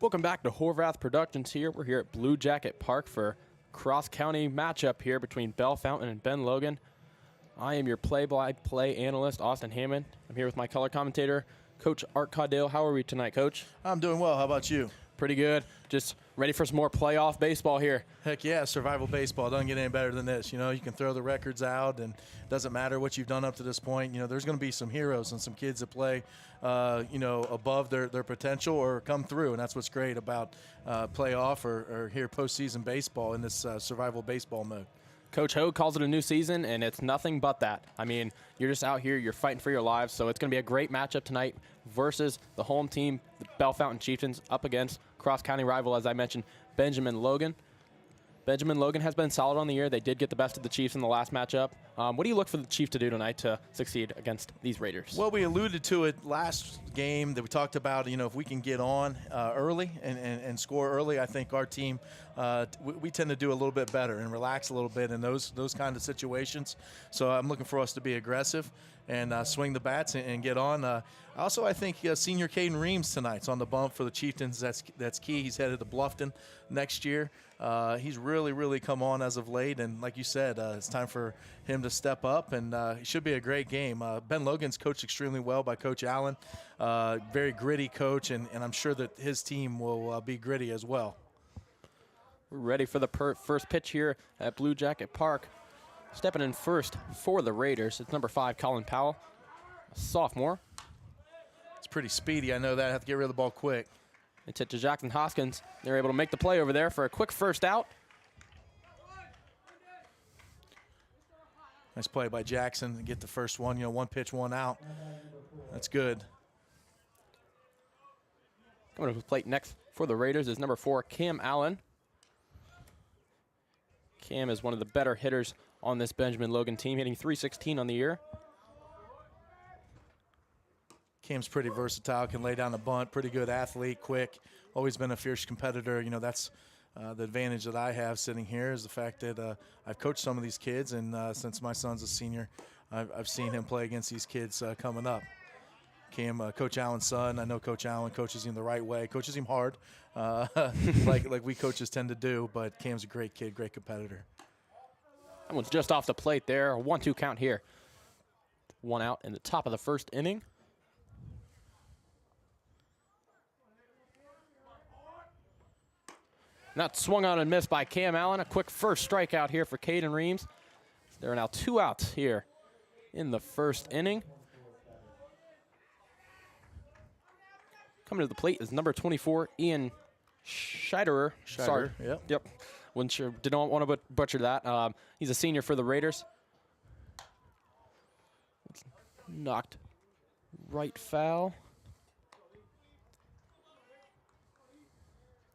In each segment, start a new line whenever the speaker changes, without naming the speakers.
Welcome back to Horvath Productions here. We're here at Blue Jacket Park for cross-county matchup here between Bellefontaine and Ben Logan. I am your play-by-play analyst, Austin Hammond. I'm here with my color commentator, Coach Art Caudale. How are we tonight, Coach?
I'm doing well. How about you?
Pretty good. Just ready for some more playoff baseball here.
Heck yeah, survival baseball. Doesn't get any better than this. You know, you can throw the records out, and it doesn't matter what you've done up to this point. You know, there's going to be some heroes and some kids that play, above their potential or come through, and that's what's great about playoff or here postseason baseball in this survival baseball mode.
Coach Hogue calls it a new season, and it's nothing but that. I mean, you're just out here, you're fighting for your lives, so it's going to be a great matchup tonight versus the home team, the Bellefontaine Chieftains, up against cross-county rival, as I mentioned, Benjamin Logan. Benjamin Logan has been solid on the year. They did get the best of the Chiefs in the last matchup. What do you look for the Chiefs to do tonight to succeed against these Raiders?
Well, we alluded to it last game that we talked about, you know, if we can get on early and score early, I think our team, we tend to do a little bit better and relax a little bit in those kind of situations. So I'm looking for us to be aggressive and swing the bats and get on. Also, I think senior Caden Reams tonight's on the bump for the Chieftains. That's key. He's headed to Bluffton next year. He's really come on as of late, and like you said, it's time for him to step up, and it should be a great game. Ben Logan's coached extremely well by Coach Allen. Very gritty coach, and I'm sure that his team will be gritty as well.
We're ready for the first pitch here at Blue Jacket Park. Stepping in first for the Raiders, it's number 5, Colin Powell, a sophomore.
It's pretty speedy. I know that. I have to get rid of the ball quick.
It's hit to Jackson Hoskins. They're able to make the play over there for a quick first out.
Nice play by Jackson to get the first one. You know, one pitch, one out. That's good.
Coming to the plate next for the Raiders is number 4, Cam Allen. Cam is one of the better hitters on this Benjamin Logan team, hitting .316 on the year.
Cam's pretty versatile, can lay down a bunt, pretty good athlete, quick, always been a fierce competitor. You know, that's the advantage that I have sitting here is the fact that I've coached some of these kids, and since my son's a senior, I've seen him play against these kids coming up. Cam, Coach Allen's son, I know Coach Allen coaches him the right way, coaches him hard, like we coaches tend to do, but Cam's a great kid, great competitor.
That one's just off the plate there, a 1-2 count here. One out in the top of the first inning. Not swung on and missed by Cam Allen. A quick first strikeout here for Caden Reams. There are now 2 outs here in the first inning. Coming to the plate is number 24, Ian Scheiderer. Sorry. Yep. Wasn't sure. Didn't want to butcher that. He's a senior for the Raiders. Knocked right foul.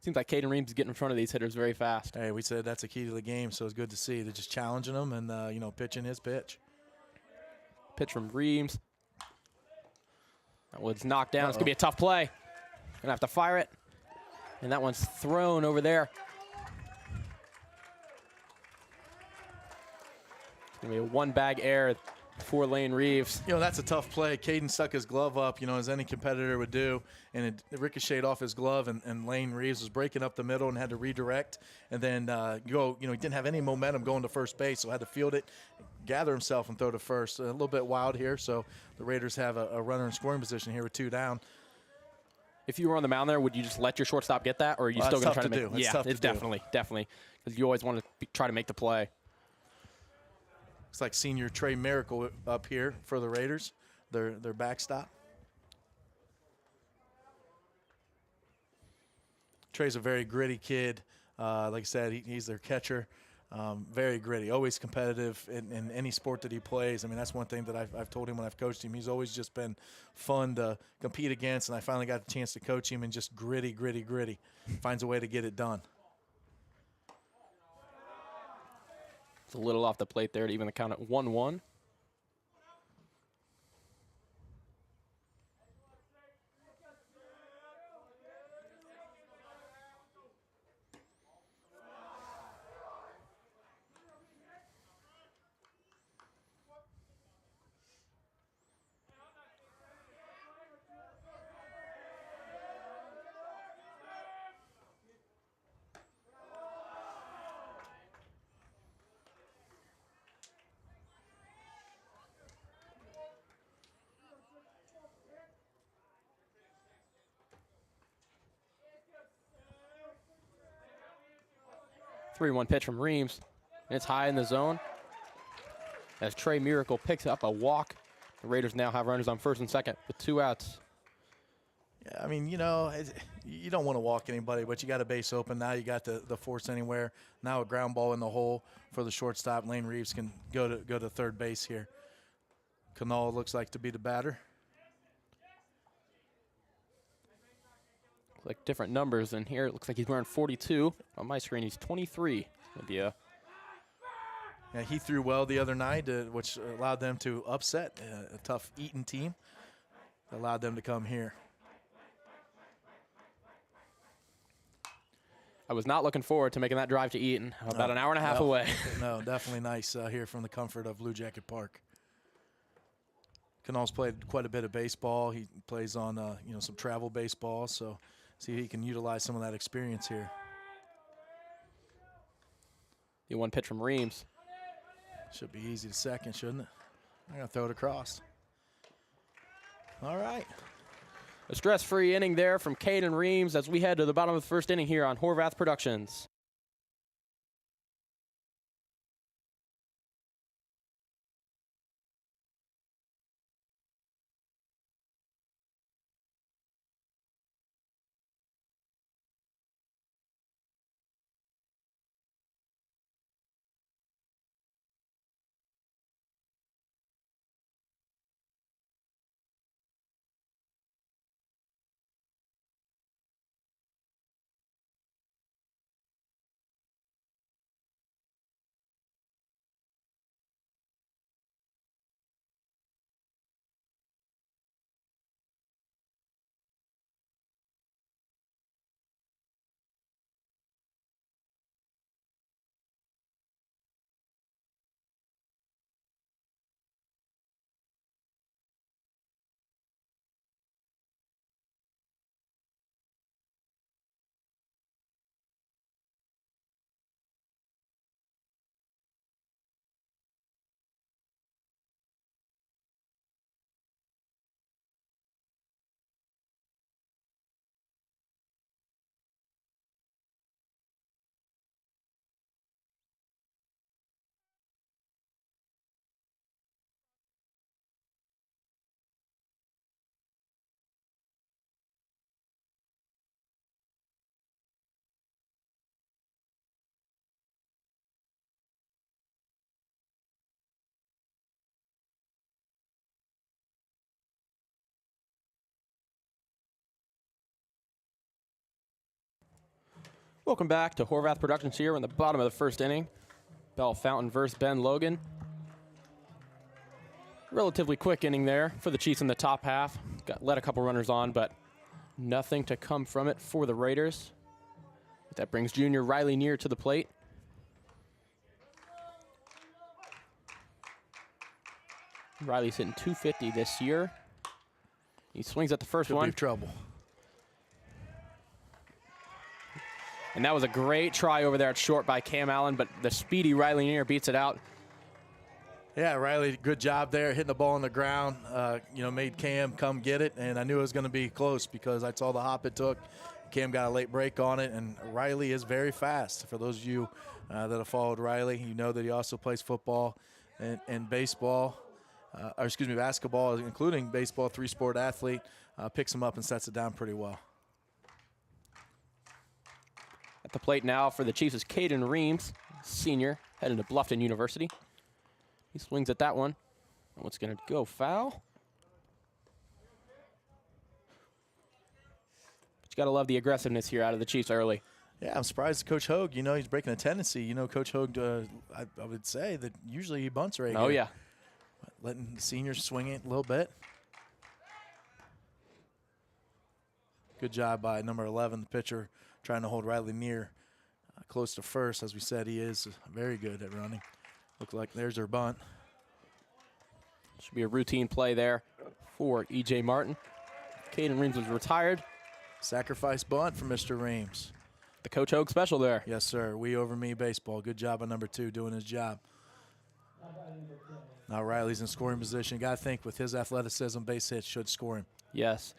Seems like Caden Reams is getting in front of these hitters very fast.
Hey, we said that's a key to the game, so it's good to see. They're just challenging them and, pitching his pitch.
Pitch from Reams. That one's knocked down. It's going to be a tough play. Going to have to fire it. And that one's thrown over there. It's going to be a one-bag error for Lane Reeves.
You know, that's a tough play. Caden stuck his glove up, as any competitor would do, and it ricocheted off his glove, and Lane Reeves was breaking up the middle and had to redirect and then he didn't have any momentum going to first base, so had to field it, gather himself, and throw to first. A little bit wild here, so the Raiders have a runner in scoring position here with 2 down.
If you were on the mound there, would you just let your shortstop get that, or are you still going to try to make it? Yeah, it's definitely, because you always want to try to make the play.
Looks like senior Trey Miracle up here for the Raiders, their backstop. Trey's a very gritty kid. Like I said, he's their catcher. Very gritty, always competitive in any sport that he plays. I mean, that's one thing that I've told him when I've coached him. He's always just been fun to compete against, and I finally got the chance to coach him, and just gritty. Finds a way to get it done.
It's a little off the plate there to even the count at 1-1. 3-1 pitch from Reams. And it's high in the zone. As Trey Miracle picks up a walk. The Raiders now have runners on first and second with 2 outs.
Yeah, I mean, you don't want to walk anybody, but you got a base open. Now you got the force anywhere. Now a ground ball in the hole for the shortstop. Lane Reeves can go to third base here. Canal looks like to be the batter.
Like different numbers in here. It looks like he's wearing 42. On my screen, he's 23. Yeah.
Yeah, he threw well the other night, which allowed them to upset a tough Eaton team. Allowed them to come here.
I was not looking forward to making that drive to Eaton. About an hour and a half away.
No, definitely nice here from the comfort of Blue Jacket Park. Canal's played quite a bit of baseball. He plays on some travel baseball, so see if he can utilize some of that experience here.
The 1 pitch from Reams.
Should be easy to second, shouldn't it? I'm going to throw it across. All right.
A stress-free inning there from Caden Reams as we head to the bottom of the first inning here on Horvath Productions. Welcome back to Horvath Productions here in the bottom of the first inning. Bellefontaine versus Ben Logan. Relatively quick inning there for the Chiefs in the top half. Let a couple runners on, but nothing to come from it for the Raiders. That brings junior Riley Neer to the plate. Riley's hitting .250 this year. He swings at the first one.
Could be trouble.
And that was a great try over there at short by Cam Allen, but the speedy Riley Neer beats it out.
Yeah, Riley, good job there, hitting the ball on the ground. Made Cam come get it, and I knew it was going to be close because I saw the hop it took. Cam got a late break on it, and Riley is very fast. For those of you that have followed Riley, you know that he also plays football and baseball, basketball, including baseball, 3-sport athlete. Picks him up and sets it down pretty well.
At the plate now for the Chiefs is Caden Reams, senior, heading to Bluffton University. He swings at that one. And what's going to go foul? But you got to love the aggressiveness here out of the Chiefs early.
Yeah, I'm surprised Coach Hogue, he's breaking a tendency. Coach Hogue, I would say that usually he bunts right here.
Oh, yeah.
Letting the seniors swing it a little bit. Good job by number 11, the pitcher, trying to hold Riley Neer close to first. As we said, he is very good at running. Looks like there's their bunt.
Should be a routine play there for E.J. Martin. Caden Reams was retired.
Sacrifice bunt for Mr. Reams.
The Coach Hogue special there.
Yes, sir. We over me baseball. Good job on number 2 doing his job. Now Riley's in scoring position. Got to think with his athleticism, base hits should score him.
Yes.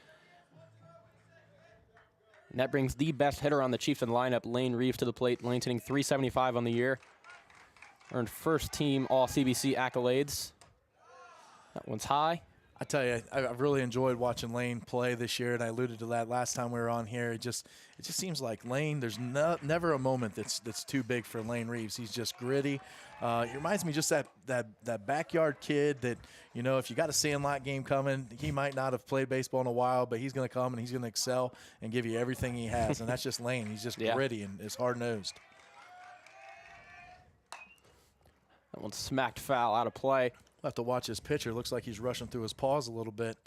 And that brings the best hitter on the Chieftain lineup, Lane Reeves, to the plate. Lane's hitting .375 on the year. Earned first team All-CBC accolades. That one's high.
I tell you, I've really enjoyed watching Lane play this year, and I alluded to that last time we were on here. It just seems like Lane, never a moment that's too big for Lane Reeves. He's just gritty. He reminds me just that backyard kid that, you know, if you got a sandlot game coming, he might not have played baseball in a while, but he's going to come and he's going to excel and give you everything he has, and that's just Lane. He's just gritty and is hard-nosed.
That one's smacked foul out of play.
We'll have to watch his pitcher. Looks like he's rushing through his paws a little bit.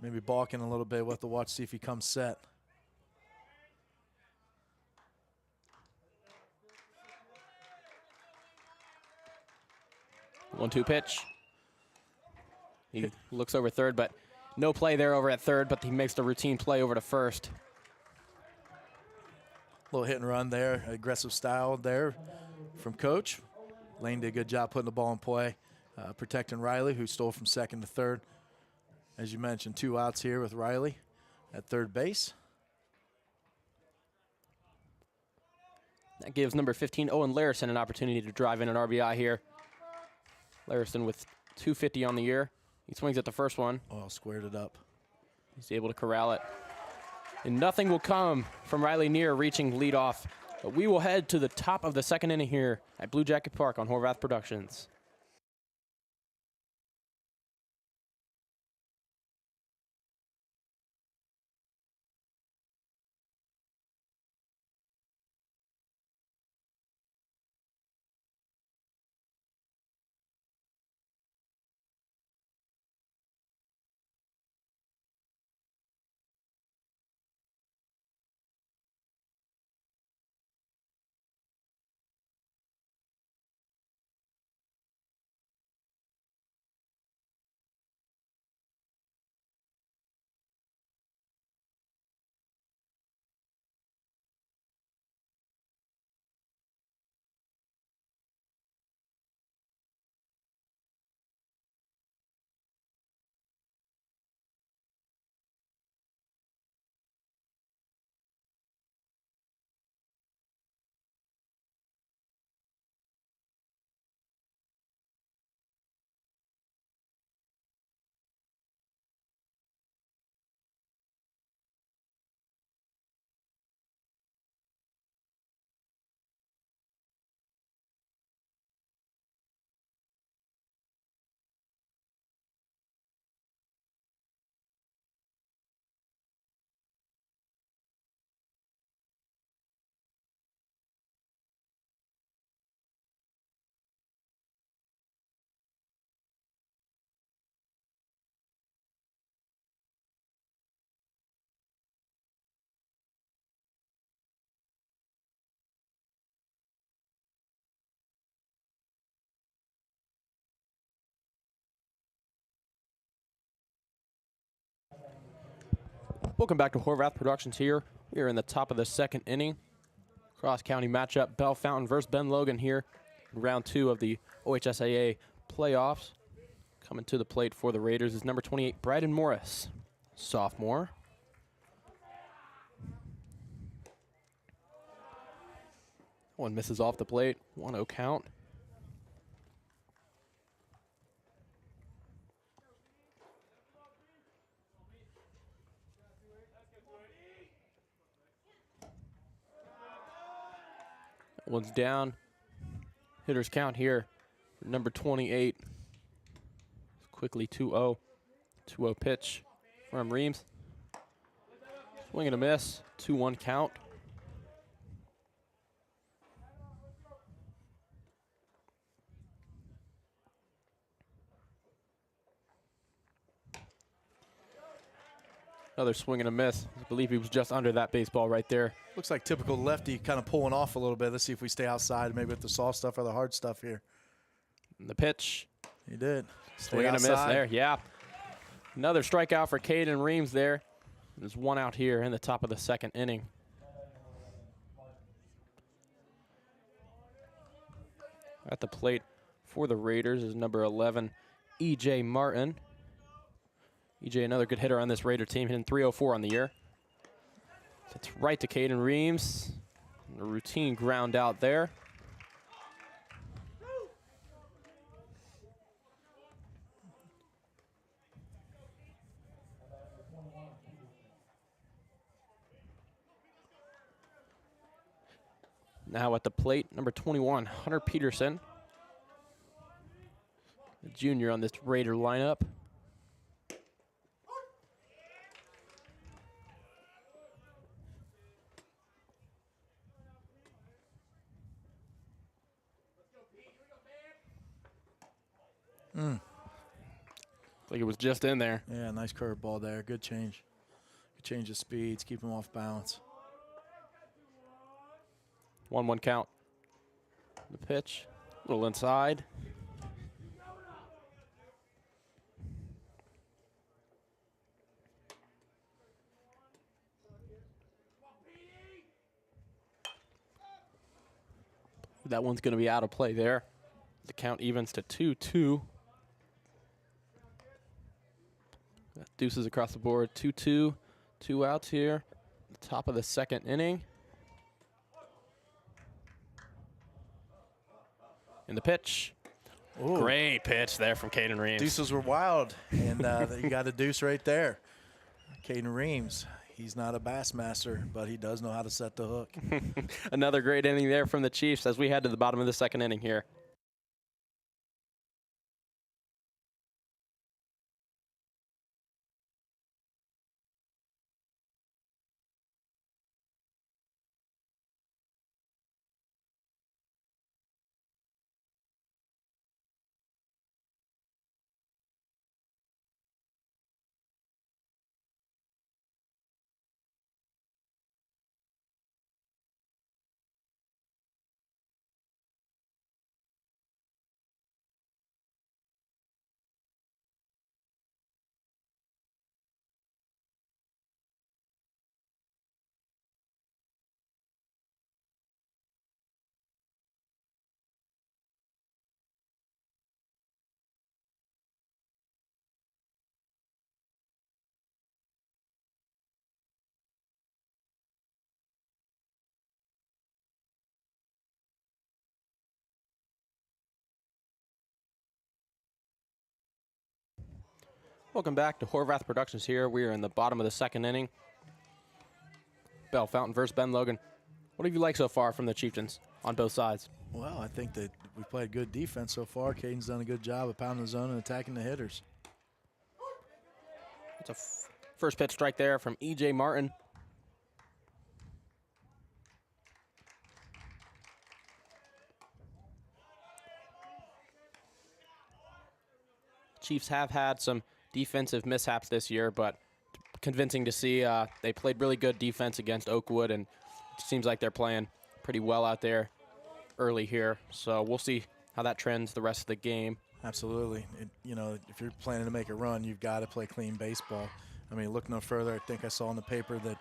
Maybe balking a little bit. We'll have to watch, see if he comes set.
One-two pitch. He looks over third, but no play there over at third, but he makes the routine play over to first.
Little hit and run there. Aggressive style there from Coach. Lane did a good job putting the ball in play, protecting Riley, who stole from second to third. As you mentioned, 2 outs here with Riley at third base.
That gives number 15, Owen Larison, an opportunity to drive in an RBI here. Larison with .250 on the year. He swings at the first one.
Oh, squared it up.
He's able to corral it. And nothing will come from Riley Neer reaching leadoff. But we will head to the top of the second inning here at Blue Jacket Park on Horvath Productions. Welcome back to Horvath Productions here. We are in the top of the second inning. Cross-county matchup, Bellefontaine versus Ben Logan here. In round 2 of the OHSAA playoffs. Coming to the plate for the Raiders is number 28, Bryden Morris, sophomore. One misses off the plate, 1-0 count. One's down. Hitters count here. Number 28. Quickly 2-0. 2-0 pitch from Reeves. Swing and a miss. 2-1 count. Another swing and a miss. I believe he was just under that baseball right there.
Looks like typical lefty, kind of pulling off a little bit. Let's see if we stay outside, maybe with the soft stuff or the hard stuff here.
And the pitch.
He did.
Swing and a miss there, yeah. Another strikeout for Caden Reeves there. There's 1 out here in the top of the second inning. At the plate for the Raiders is number 11, E.J. Martin. E.J. another good hitter on this Raider team, hitting .304 on the year. It's right to Caden Reams. A routine ground out there. Now at the plate, number 21, Hunter Peterson. The junior on this Raider lineup. Like it was just in there.
Yeah, nice curveball there. Good change. Good change of speeds. Keep him off balance.
1-1 count. The pitch, a little inside. That one's going to be out of play there. The count evens to 2-2. Got deuces across the board. 2-2. 2 outs here. The top of the second inning. In the pitch.
Ooh.
Great pitch there from Caden Reams.
Deuces were wild, and you got a deuce right there. Caden Reams, he's not a Bassmaster, but he does know how to set the hook.
Another great inning there from the Chiefs as we head to the bottom of the second inning here. Welcome back to Horvath Productions here. We are in the bottom of the second inning. Bellefontaine versus Ben Logan. What have you liked so far from the Chieftains on both sides?
Well, I think that we played good defense so far. Caden's done a good job of pounding the zone and attacking the hitters.
It's a first pitch strike there from E.J. Martin. Chiefs have had some defensive mishaps this year, but convincing to see. They played really good defense against Oakwood, and it seems like they're playing pretty well out there early here. So we'll see how that trends the rest of the game.
Absolutely. If you're planning to make a run, you've got to play clean baseball. I mean, look no further. I think I saw in the paper that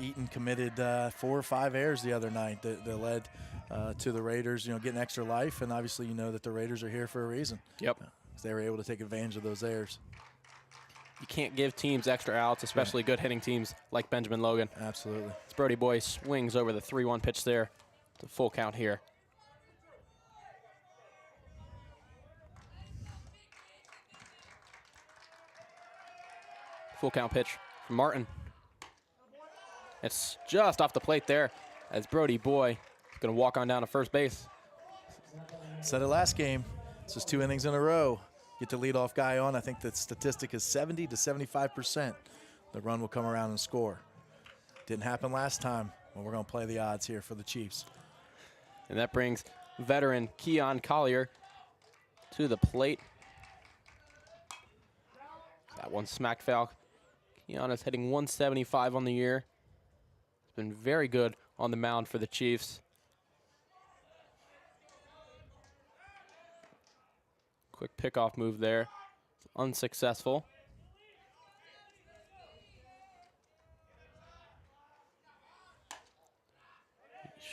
Eaton committed 4 or 5 errors the other night that led to the Raiders, getting extra life. And obviously, you know that the Raiders are here for a reason.
Yep.
They were able to take advantage of those errors.
You can't give teams extra outs, especially good hitting teams like Benjamin Logan.
Absolutely.
As Brody Boy swings over the 3-1 pitch there. It's a full count here. Full count pitch from Martin. It's just off the plate there as Brody Boy is going to walk on down to first base.
Said it last game. This is 2 innings in a row. Get the leadoff guy on. I think the statistic is 70 to 75%. The run will come around and score. Didn't happen last time. Well, we're going to play the odds here for the Chiefs.
And that brings veteran Keon Collier to the plate. That one smacked foul. Keon is hitting 175 on the year. It's been very good on the mound for the Chiefs. Quick pickoff move there. Unsuccessful.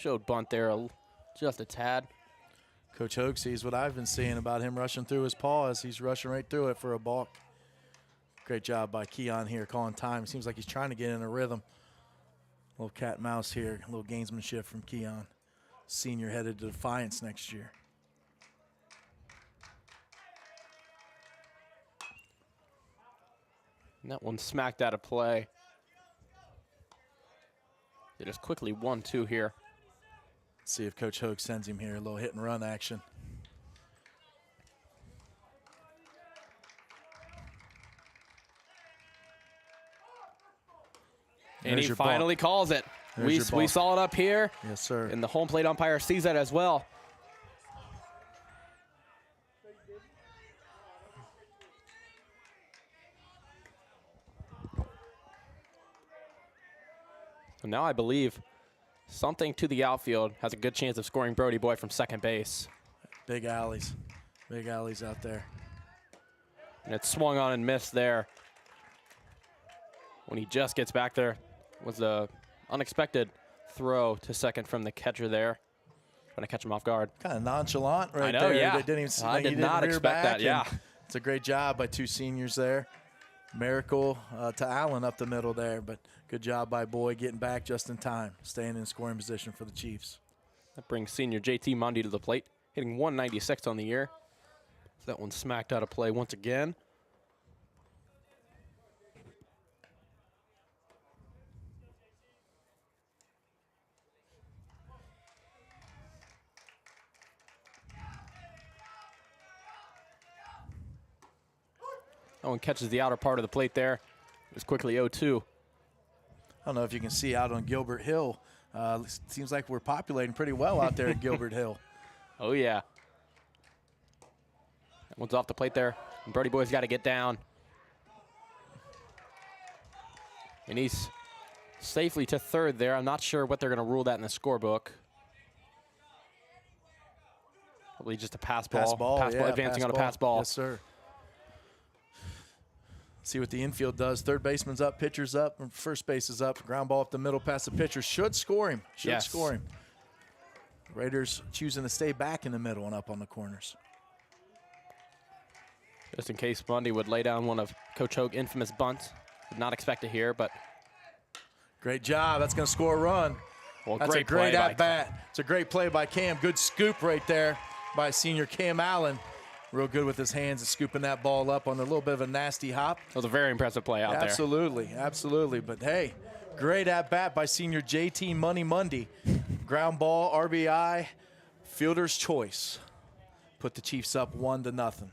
Showed bunt there just a tad.
Coach Hogue sees what I've been seeing about him rushing through his paws. He's rushing right through it for a balk. Great job by Keon here calling time. Seems like he's trying to get in a rhythm. Little cat and mouse here, a little gamesmanship from Keon. Senior headed to Defiance next year.
And that one smacked out of play. It is quickly 1-2 here.
See if Coach Hogue sends him here, a little hit and run action.
And he finally calls it. We saw it up here.
Yes, sir.
And the home plate umpire sees that as well. So now I believe something to the outfield has a good chance of scoring Brody Boy from second base.
Big alleys out there.
And it's swung on and missed there. When he just gets back there, was a unexpected throw to second from the catcher there. Trying to catch him off guard.
Kind of nonchalant right there.
I know, yeah.
They didn't even,
I did not expect that, yeah.
It's a great job by two seniors there. Miracle to Allen up the middle there, but good job by Boy getting back just in time, staying in scoring position for the Chiefs.
That brings senior JT Mundy to the plate, hitting 196 on the year. So that one smacked out of play once again. That one catches the outer part of the plate there. It's quickly 0-2.
I don't know if you can see out on Gilbert Hill. Seems like we're populating pretty well out there at Gilbert Hill.
Oh, yeah. That one's off the plate there. And Brody Boy's got to get down. And he's safely to third there. I'm not sure what they're going to rule that in the scorebook. Probably just a pass ball. Pass ball, advancing on a pass ball.
Yes, sir. See what the infield does. Third baseman's up, pitcher's up, first base is up. Ground ball up the middle past the pitcher. Should score him. Score him. Raiders choosing to stay back in the middle and up on the corners.
Just in case Mundy would lay down one of Coach Hogue's infamous bunts. Did not expect to hear, but.
Great job. That's going to score a run.
Well,
that's a great at-bat. It's a great play by Cam. Good scoop right there by senior Cam Allen. Real good with his hands and scooping that ball up on a little bit of a nasty hop.
That was a very impressive play out there.
Absolutely. But, hey, great at-bat by senior JT Mundy. Ground ball, RBI, fielder's choice. Put the Chiefs up 1-0.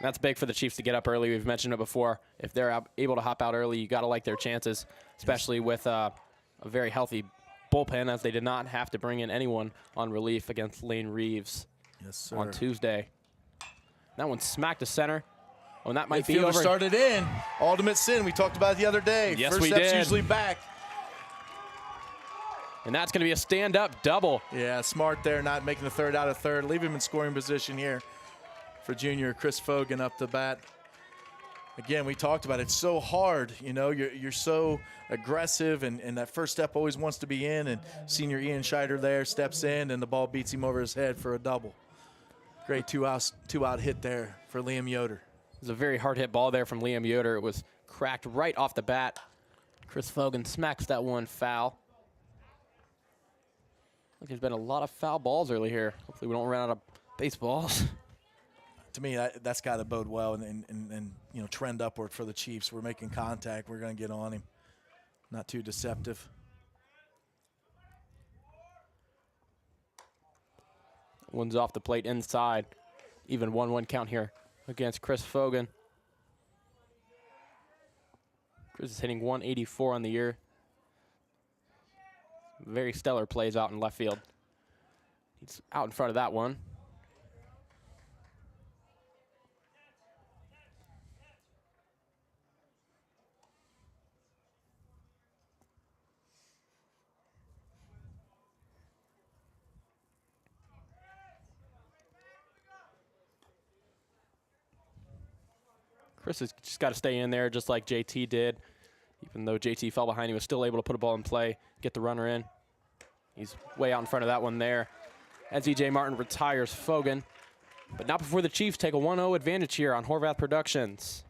That's big for the Chiefs to get up early. We've mentioned it before. If they're able to hop out early, you got to like their chances, especially with a very healthy bullpen, as they did not have to bring in anyone on relief against Lane Reeves.
Yes, sir.
On Tuesday. That one smacked to center. Oh, and that might be
over.
over.
Started in. Ultimate sin. We talked about it the other day.
Yes,
First
we
step's
did.
Usually back.
And that's going to be a stand-up double.
Yeah, smart there, not making the third out of third. Leave him in scoring position here for junior Chris Fogan up the bat. Again, we talked about it. It's so hard. You know, you're so aggressive, and that first step always wants to be in, and senior Ian Scheider there steps in, and the ball beats him over his head for a double. Great two-out hit there for Liam Yoder.
It was a very hard-hit ball there from Liam Yoder. It was cracked right off the bat. Chris Fogan smacks that one foul. Look, there's been a lot of foul balls early here. Hopefully we don't run out of baseballs.
To me, that's got to bode well and you know, trend upward for the Chiefs. We're making contact. We're going to get on him. Not too deceptive.
One's off the plate inside. Even 1-1 count here against Chris Fogan. Chris is hitting 184 on the year. Very stellar plays out in left field. He's out in front of that one. Chris has just got to stay in there just like JT did. Even though JT fell behind, he was still able to put a ball in play, get the runner in. He's way out in front of that one there. As EJ Martin retires Fogan. But not before the Chiefs take a 1-0 advantage here on Horvath Productions.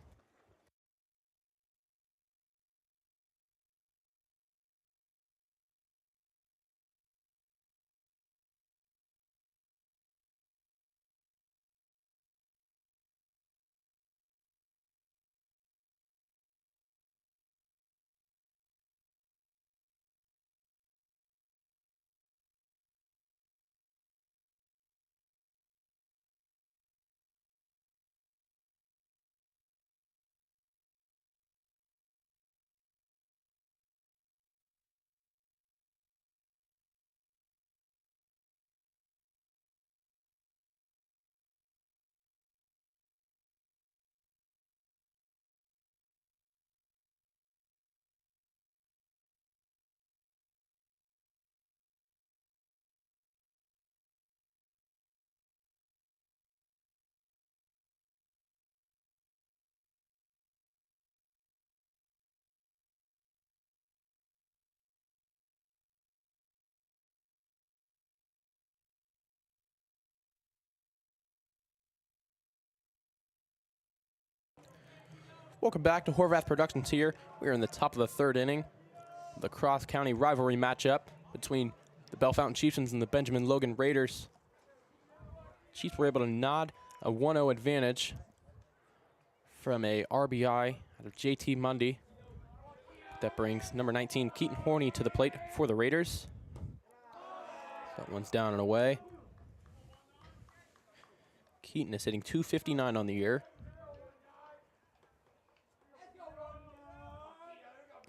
Welcome back to Horvath Productions here. We are in the top of the third inning. The cross-county rivalry matchup between the Bellefontaine Chieftains and the Benjamin Logan Raiders. Chiefs were able to nod a 1-0 advantage from a RBI out of JT Mundy. That brings number 19, Keaton Horney, to the plate for the Raiders. That one's down and away. Keaton is hitting .259 on the year.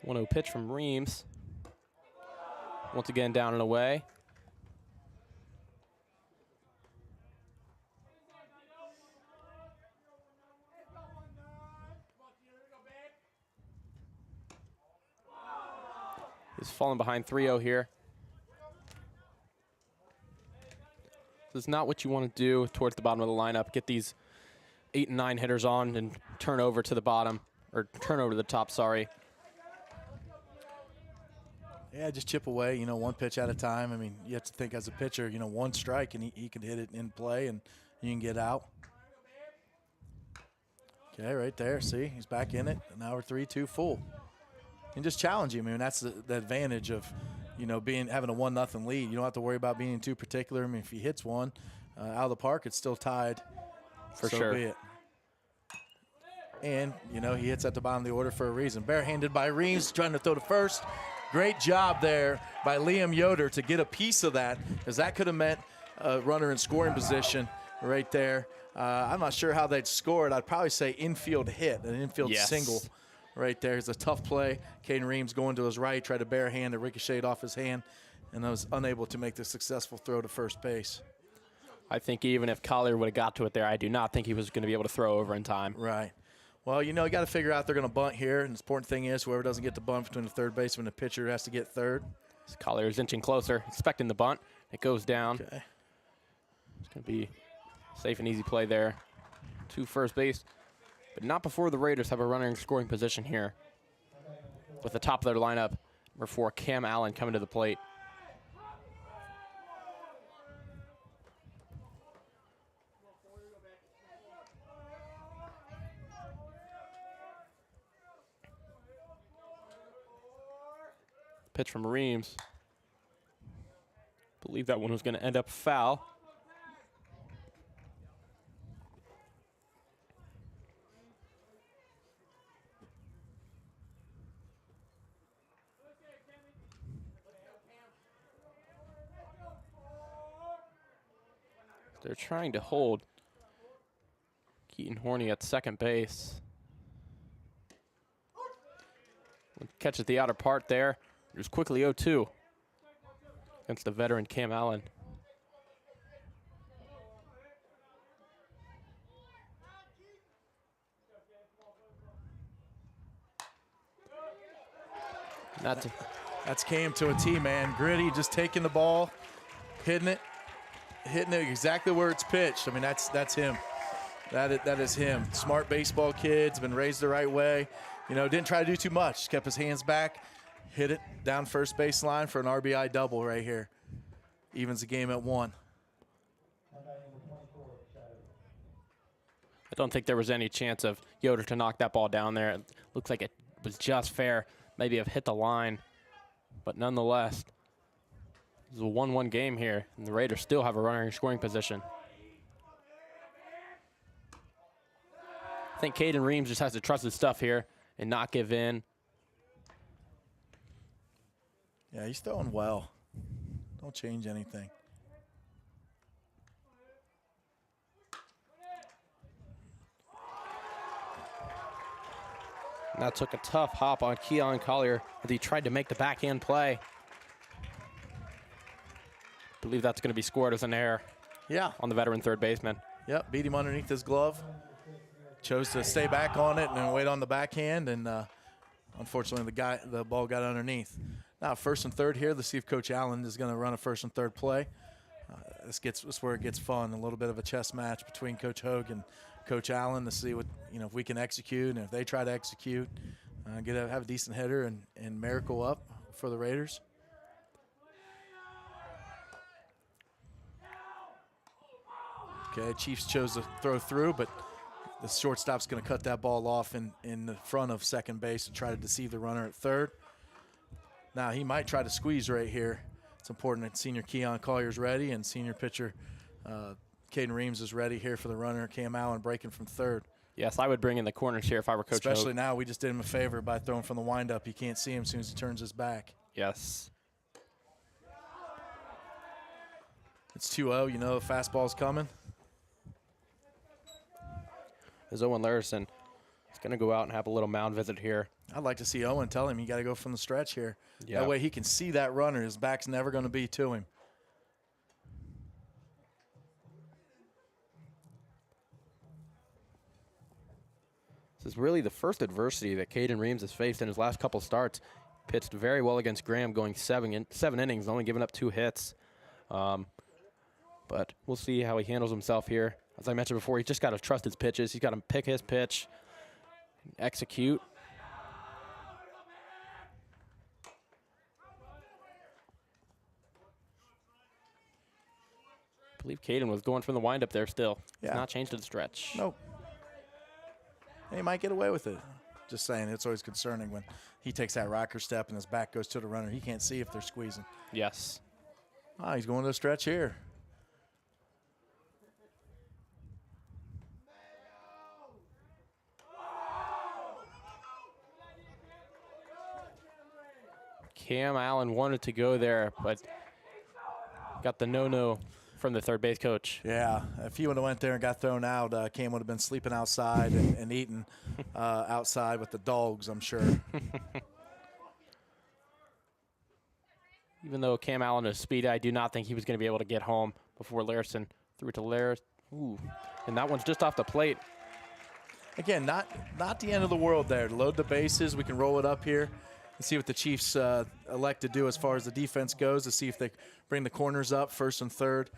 1-0 pitch from Reams. Once again down and away. He's falling behind 3-0 here. This is not what you want to do towards the bottom of the lineup. Get these 8 and 9 hitters on and turn over to the bottom, or turn over to the top, sorry.
Yeah, just chip away, you know, one pitch at a time. I mean, you have to think as a pitcher, you know, one strike and he can hit it in play and you can get out. Okay, right there, see, he's back in it. Now we're 3-2 full. And just challenge him. I mean, that's the advantage of, you know, having a 1-0 lead. You don't have to worry about being too particular. I mean, if he hits one out of the park, it's still tied.
For sure.
Be it. And, you know, he hits at the bottom of the order for a reason. Barehanded by Reams, trying to throw to first. Great job there by Liam Yoder to get a piece of that, because that could have meant a runner in scoring position right there. I'm not sure how they'd score it. I'd probably say infield hit, an infield single right there. It's a tough play. Caden Reams going to his right, tried to barehand it, ricocheted off his hand, and was unable to make the successful throw to first base.
I think even if Collier would have got to it there, I do not think he was going to be able to throw over in time.
Right. Well, you know, you got to figure out they're going to bunt here. And the important thing is whoever doesn't get the bunt between the third baseman and the pitcher has to get third.
Collier is inching closer, expecting the bunt. It goes down.
Okay.
It's going to be safe and easy play there to first base. But not before the Raiders have a runner in scoring position here. With the top of their lineup, number 4, Cam Allen, coming to the plate. Pitch from Reams. Believe that one was going to end up foul. They're trying to hold Keaton Horney at second base. Catches the outer part there. There's quickly 0-2 against the veteran Cam Allen.
That's Cam to a T, man. Gritty, just taking the ball, hitting it exactly where it's pitched. I mean, that's him. That is him. Smart baseball kid, been raised the right way. You know, didn't try to do too much. Kept his hands back, hit it down first baseline for an RBI double right here. Evens the game at 1.
I don't think there was any chance of Yoder to knock that ball down there. It looks like it was just fair. Maybe have hit the line, but nonetheless, this is a 1-1 game here, and the Raiders still have a runner in scoring position. I think Caden Reams just has to trust his stuff here and not give in.
Yeah, he's throwing well. Don't change anything.
And that took a tough hop on Keon Collier as he tried to make the backhand play. I believe that's going to be scored as an error.
Yeah.
On the veteran third baseman.
Yep, beat him underneath his glove. Chose to stay back on it and then wait on the backhand, and unfortunately the ball got underneath. Now first and third here. Let's see if Coach Allen is going to run a first and third play. This is where it gets fun. A little bit of a chess match between Coach Hogue and Coach Allen to see what, you know, if we can execute, and if they try to execute, have a decent hitter and miracle up for the Raiders. Okay, Chiefs chose to throw through, but The shortstop's going to cut that ball off in the front of second base and try to deceive the runner at third. Now he might try to squeeze right here. It's important that senior Keon Collier's ready and senior pitcher Caden Reams is ready here for the runner. Cam Allen breaking from third.
Yes, I would bring in the corners here if I were Coach
Especially
Hogue.
now, we just did him a favor by throwing from the windup. You can't see him as soon as he turns his back.
Yes.
It's 2-0. You know the fastball's coming.
As Owen Larison is going to go out and have a little mound visit here.
I'd like to see Owen tell him you got to go from the stretch here.
Yeah.
That way he can see that runner. His back's never going to be to him.
This is really the first adversity that Caden Reams has faced in his last couple starts. Pitched very well against Graham, going seven innings, only giving up 2 hits. But we'll see how he handles himself here. As I mentioned before, he's just got to trust his pitches. He's got to pick his pitch, execute. I believe Caden was going from the windup there still.
Yeah.
He's not changed to the stretch.
Nope. He might get away with it. Just saying, it's always concerning when he takes that rocker step and his back goes to the runner. He can't see if they're squeezing.
Yes.
Ah, he's going to the stretch here.
Cam Allen wanted to go there, but got the no-no from the third base coach.
Yeah, if he would have went there and got thrown out, Cam would have been sleeping outside and eating outside with the dogs, I'm sure.
Even though Cam Allen is speedy, I do not think he was going to be able to get home before Larison threw it to Laris. Ooh, and that one's just off the plate.
Again, not the end of the world there. Load the bases. We can roll it up here and see what the Chiefs elect to do as far as the defense goes, to see if they bring the corners up, first and third,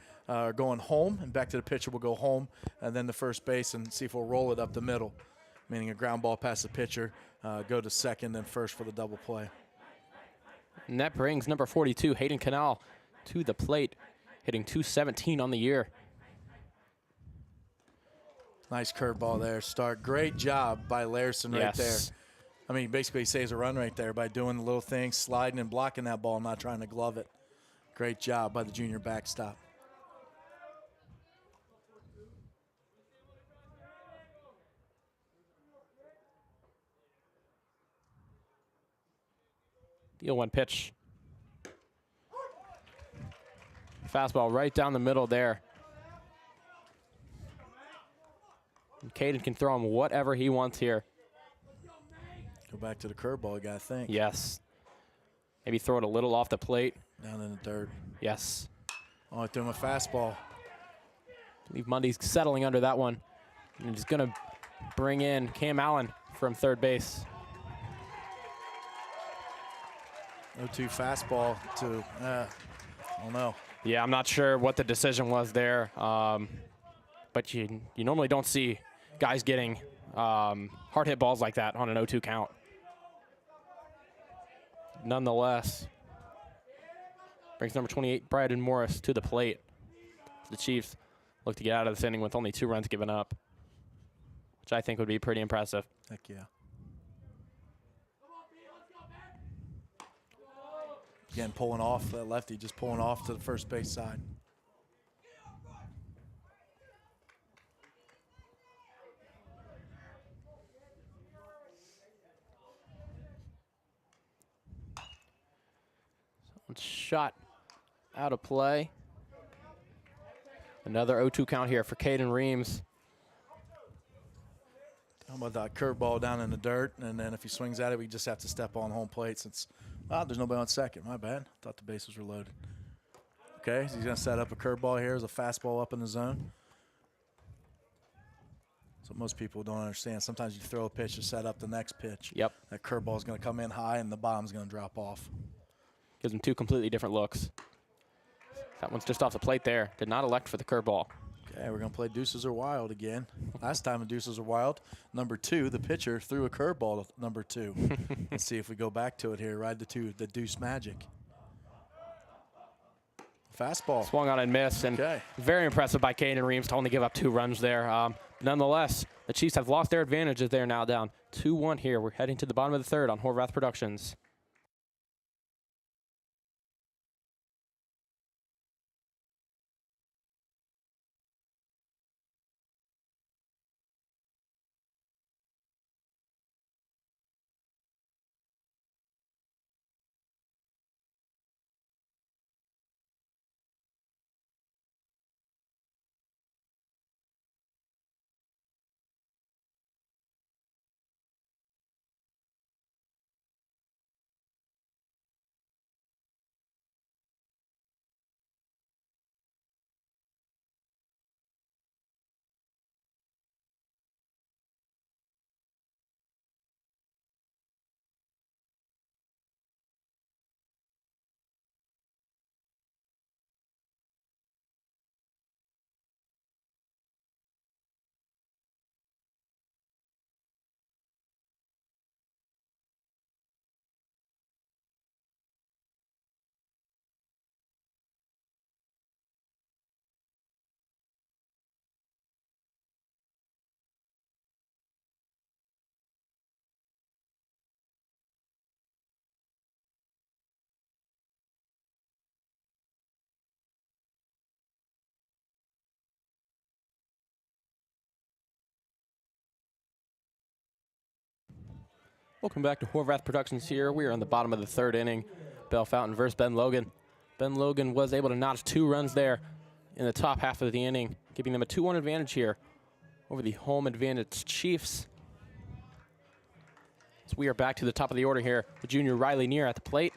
going home, and back to the pitcher will go home, and then the first base, and see if we'll roll it up the middle, meaning a ground ball past the pitcher, go to second, then first for the double play.
And that brings number 42, Hayden Canal, to the plate, hitting .217 on the year.
Nice curveball there, Stark. Great job by Larison right there. I mean, basically he saves a run right there by doing the little things, sliding and blocking that ball, not trying to glove it. Great job by the junior backstop.
The 0-1 pitch. Fastball right down the middle there. And Caden can throw him whatever he wants here.
Go back to the curveball, you got to think.
Yes. Maybe throw it a little off the plate.
Down in the dirt.
Yes.
Oh, I threw him a fastball.
I believe Mundy's settling under that one. And he's going to bring in Cam Allen from third base.
0-2 fastball to, I don't know.
Yeah, I'm not sure what the decision was there. But you normally don't see guys getting hard hit balls like that on an 0-2 count. Nonetheless, brings number 28, Bryden Morris, to the plate. The Chiefs look to get out of this inning with only 2 runs given up, which I think would be pretty impressive.
Heck yeah. Again, pulling off, that lefty just pulling off to the first base side.
Shot out of play. Another 0-2 count here for Caden Reams.
How about that curveball down in the dirt, and then if he swings at it, we just have to step on home plate since, there's nobody on second. My bad. Thought the bases were loaded. Okay, so he's going to set up a curveball here as a fastball up in the zone. So most people don't understand. Sometimes you throw a pitch to set up the next pitch.
Yep.
That curveball is going to come in high, and the bottom's going to drop off.
Gives him 2 completely different looks. That one's just off the plate there. Did not elect for the curveball.
Okay, we're going to play Deuces Are Wild again. Last time in Deuces Are Wild, number 2, the pitcher threw a curveball to number 2. Let's see if we go back to it here. Ride the Deuce magic. Fastball.
Swung on and missed, and very impressive by Caden Reams to only give up 2 runs there. Nonetheless, The Chiefs have lost their advantages. They're now down 2-1 here. We're heading to the bottom of the third on Horvath Productions. Welcome back to Horvath Productions here. We are on the bottom of the third inning. Bellefontaine versus Ben Logan. Ben Logan was able to notch 2 runs there in the top half of the inning, giving them a 2-1 advantage here over the home advantage Chiefs. So we are back to the top of the order here with junior Riley Neer at the plate.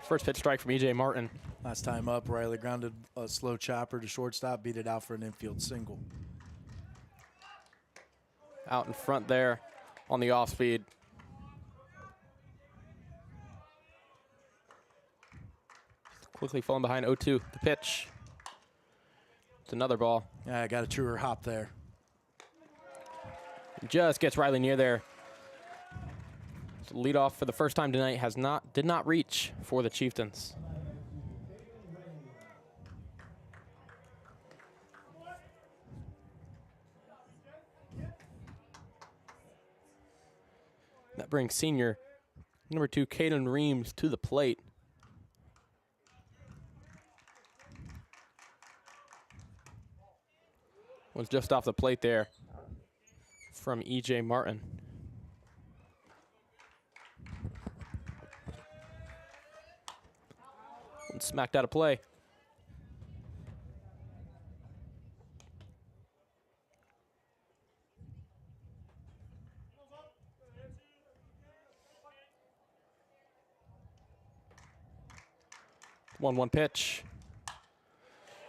First pitch strike from E.J. Martin.
Last time up, Riley grounded a slow chopper to shortstop, beat it out for an infield single.
Out in front there on the off speed. Quickly falling behind 0-2. The pitch. It's another ball.
Yeah, I got a truer hop there.
Just gets Riley Neer there. So lead off for the first time tonight did not reach for the Chieftains. That brings senior number 2, Caden Reams, to the plate. Was just off the plate there from E.J. Martin. And smacked out of play. One pitch.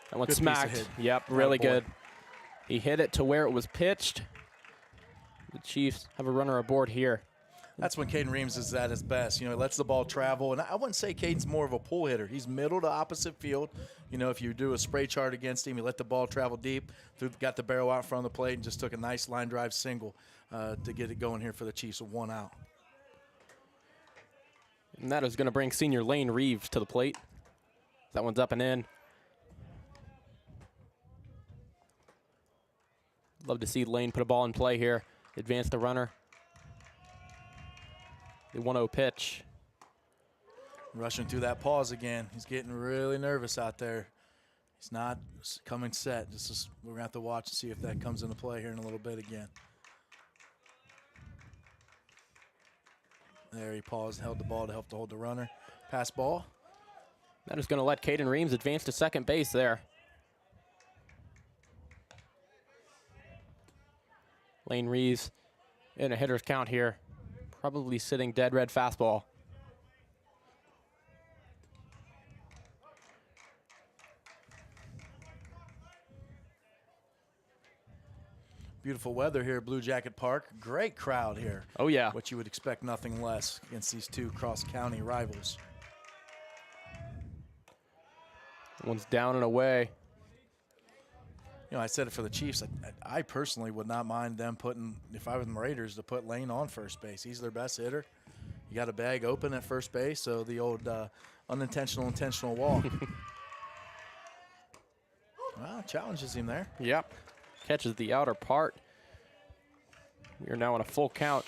That one
Good piece of
smacked.
hit.
Yep, really
Attaboy.
good. He hit it to where it was pitched. The Chiefs have a runner aboard here.
That's when Caden Reams is at his best. You know, he lets the ball travel. And I wouldn't say Caden's more of a pull hitter. He's middle to opposite field. You know, if you do a spray chart against him, he let the ball travel deep, got the barrel out front of the plate, and just took a nice line drive single to get it going here for the Chiefs with 1 out.
And that is going to bring senior Lane Reeves to the plate. That one's up and in. Love to see Lane put a ball in play here. Advance the runner. The 1-0 pitch.
Rushing through that pause again. He's getting really nervous out there. He's not coming set. We're going to have to watch and see if that comes into play here in a little bit again. There he paused, held the ball to help to hold the runner. Pass ball.
That is going to let Caden Reams advance to second base there. Lane Reeves in a hitter's count here. Probably sitting dead red fastball.
Beautiful weather here at Blue Jacket Park. Great crowd here.
Oh, yeah.
What you would expect nothing less against these two cross-county rivals.
One's down and away.
You know, I said it for the Chiefs. I personally would not mind them putting, if I was the Raiders, to put Lane on first base. He's their best hitter. You got a bag open at first base, so the old unintentional, intentional walk. Well, challenges him there.
Yep. Catches the outer part. We are now on a full count.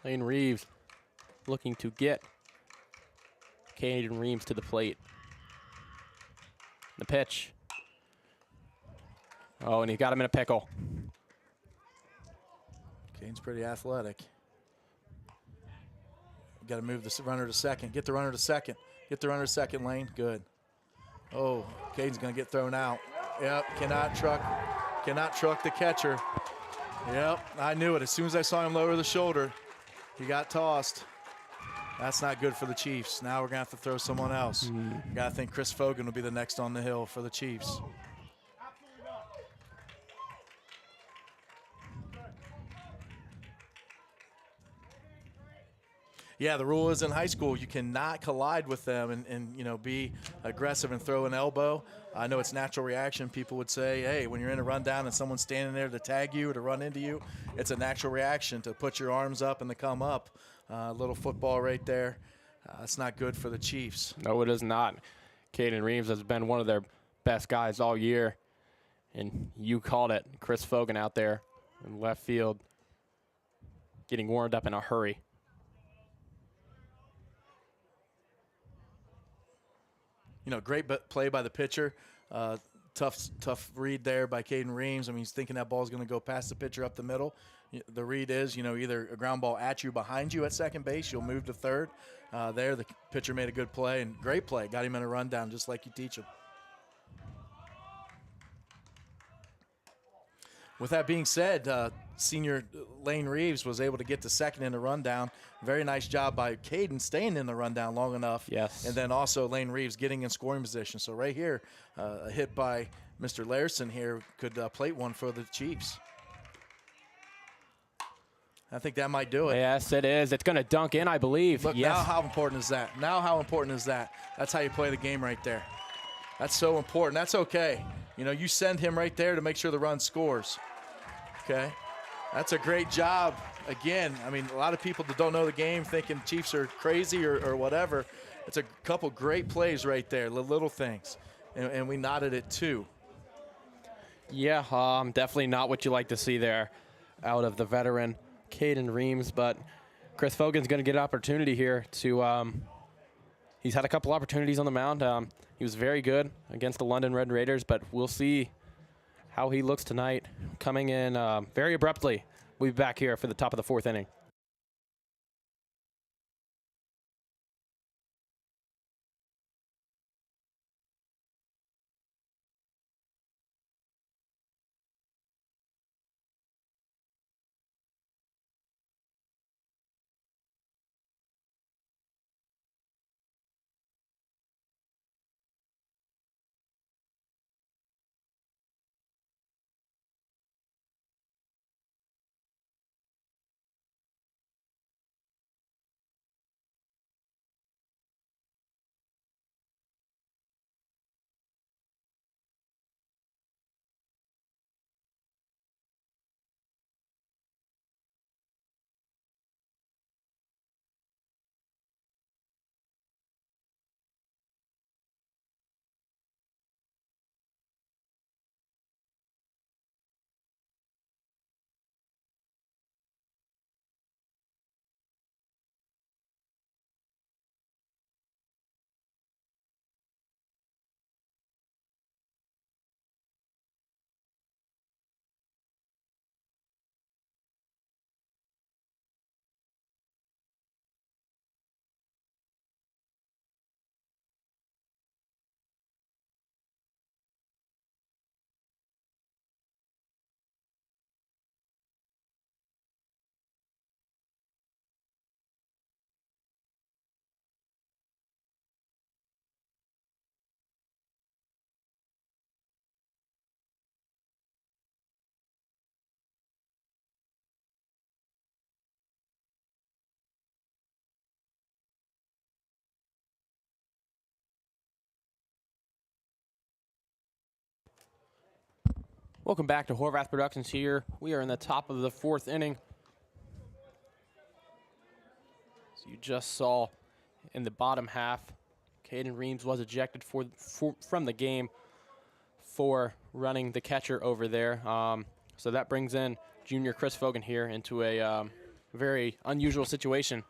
Lane Reeves looking to get Caden Reeves to the plate. The pitch. Oh, and he got him in a pickle.
Caden's pretty athletic. Got to move the runner to second. Get the runner to second. Get the runner to second, Lane. Good. Oh, Caden's going to get thrown out. Yep, cannot truck the catcher. Yep, I knew it. As soon as I saw him lower the shoulder, he got tossed. That's not good for the Chiefs. Now we're going to have to throw someone else. Got to think Chris Fogan will be the next on the hill for the Chiefs. Yeah, the rule is in high school you cannot collide with them and you know, be aggressive and throw an elbow. I know it's natural reaction. People would say, hey, when you're in a rundown and someone's standing there to tag you or to run into you, it's a natural reaction to put your arms up and to come up. A little football right there. It's not good for the Chiefs.
No, it is not. Caden Reeves has been one of their best guys all year. And you called it. Chris Fogan out there in left field getting warmed up in a hurry.
You know, great play by the pitcher. Tough read there by Caden Reeves. I mean, he's thinking that ball's going to go past the pitcher up the middle. The read is, you know, either a ground ball at you behind you at second base, you'll move to third. There, the pitcher made a good play and great play. Got him in a rundown just like you teach him. With that being said, senior Lane Reeves was able to get to second in the rundown. Very nice job by Caden staying in the rundown long enough.
Yes.
And then also Lane Reeves getting in scoring position. So right here, a hit by Mr. Larson here could plate one for the Chiefs. I think that might do it.
Yes, it is. It's going to dunk in, I believe.
Look,
yes.
now how important is that? Now how important is that? That's how you play the game right there. That's so important. That's okay. You know, you send him right there to make sure the run scores. Okay, that's a great job. Again, I mean, a lot of people that don't know the game thinking Chiefs are crazy or whatever. It's a couple great plays right there, little things, and we nodded it too.
Yeah, definitely not what you like to see there out of the veteran Caden Reeves, but Chris Fogan's going to get an opportunity here to he's had a couple opportunities on the mound. He was very good against the London Red Raiders, but we'll see how he looks tonight. Coming in very abruptly. We'll be back here for the top of the fourth inning. Welcome back to Horvath Productions here. We are in the top of the fourth inning. So you just saw in the bottom half, Caden Reams was ejected from the game for running the catcher over there. So that brings in junior Chris Fogan here into a very unusual situation.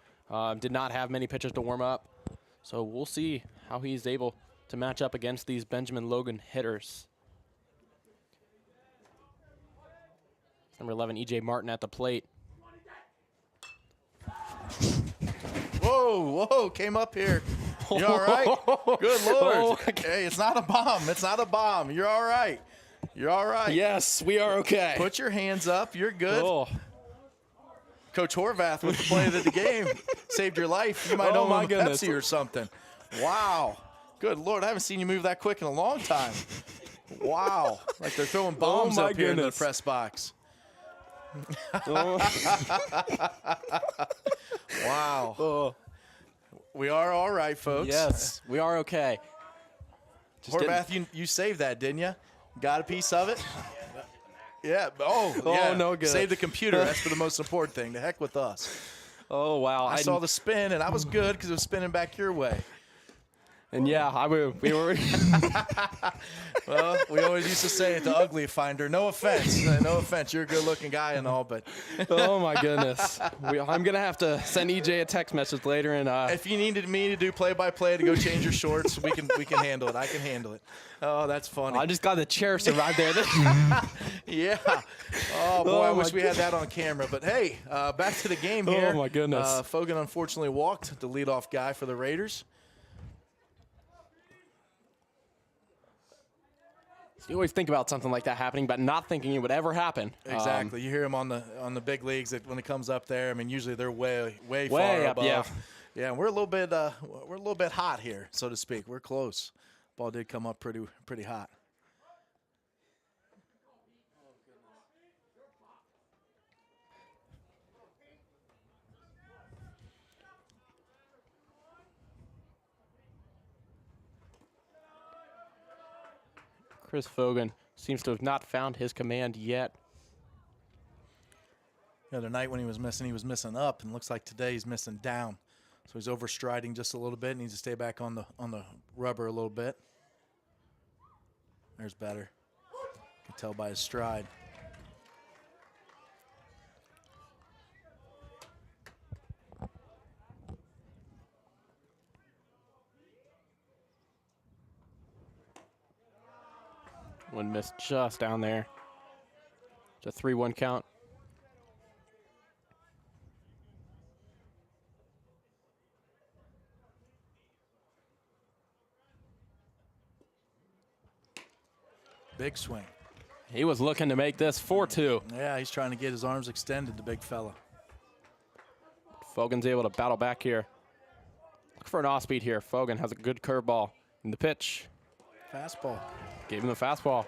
Did not have many pitchers to warm up. So we'll see how he's able to match up against these Benjamin Logan hitters. Number 11, E.J. Martin at the plate.
Whoa, whoa, came up here. You all right? Good Lord. Hey, it's not a bomb. It's not a bomb. You're all right. You're all right.
Yes, we are okay.
Put your hands up. You're good.
Oh.
Coach Horvath with the play of the game saved your life. You might owe him a Pepsi or something. Wow. Good Lord, I haven't seen you move that quick in a long time. Wow. Like they're throwing bombs up here in the press box. Wow.
Oh.
We are all right, folks.
Yes, we are okay.
Horvath, you saved that, didn't you? Got a piece of it? Yeah. Oh, yeah.
No good.
Save the computer. That's for the most important thing. The heck with us.
Oh, wow.
I saw the spin, and I was good because it was spinning back your way.
And yeah, we were.
Well, we always used to say it, the ugly finder. No offense. No offense. You're a good-looking guy and all, but.
Oh, my goodness. I'm going to have to send EJ a text message later. And
if you needed me to do play-by-play to go change your shorts, we can handle it. I can handle it. Oh, that's funny.
I just got the chair survived there.
Yeah. Oh, boy, I wish we had that on camera. But, hey, back to the game here.
Oh, my goodness.
Fogan unfortunately walked, the leadoff guy for the Raiders.
You always think about something like that happening, but not thinking it would ever happen.
Exactly. You hear them on the big leagues that when it comes up there. I mean, usually they're way far
up,
above.
yeah.
Yeah, and we're a little bit hot here, so to speak. We're close. Ball did come up pretty hot.
Chris Fogan seems to have not found his command yet.
The other night when he was missing up, and looks like today he's missing down. So he's overstriding just a little bit. Needs to stay back on the rubber a little bit. There's better. You can tell by his stride.
One missed just down there. It's a 3-1 count.
Big swing.
He was looking to make this 4-2.
Yeah, he's trying to get his arms extended, the big fella.
Fogan's able to battle back here. Look for an off-speed here. Fogan has a good curveball in the pitch.
Fastball.
Gave him the fastball.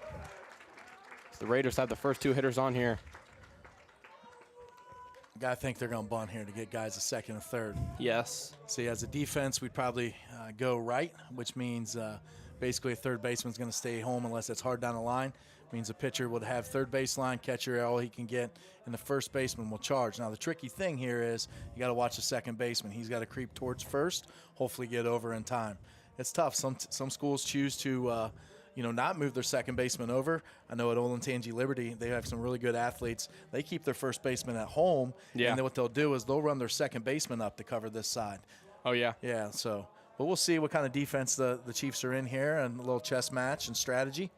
So the Raiders have the first two hitters on here.
I think they're going to bunt here to get guys a second and third.
Yes.
See, as a defense, we'd probably go right, which means basically a third baseman's going to stay home unless it's hard down the line. Means the pitcher would have third baseline, catcher, all he can get, and the first baseman will charge. Now, the tricky thing here is you got to watch the second baseman. He's got to creep towards first, hopefully get over in time. It's tough. Some schools choose to not move their second baseman over. I know at Olentangy Liberty, they have some really good athletes. They keep their first baseman at home,
yeah.
And then what they'll do is they'll run their second baseman up to cover this side.
Oh, yeah.
Yeah, so, but we'll see what kind of defense the Chiefs are in here and a little chess match and strategy.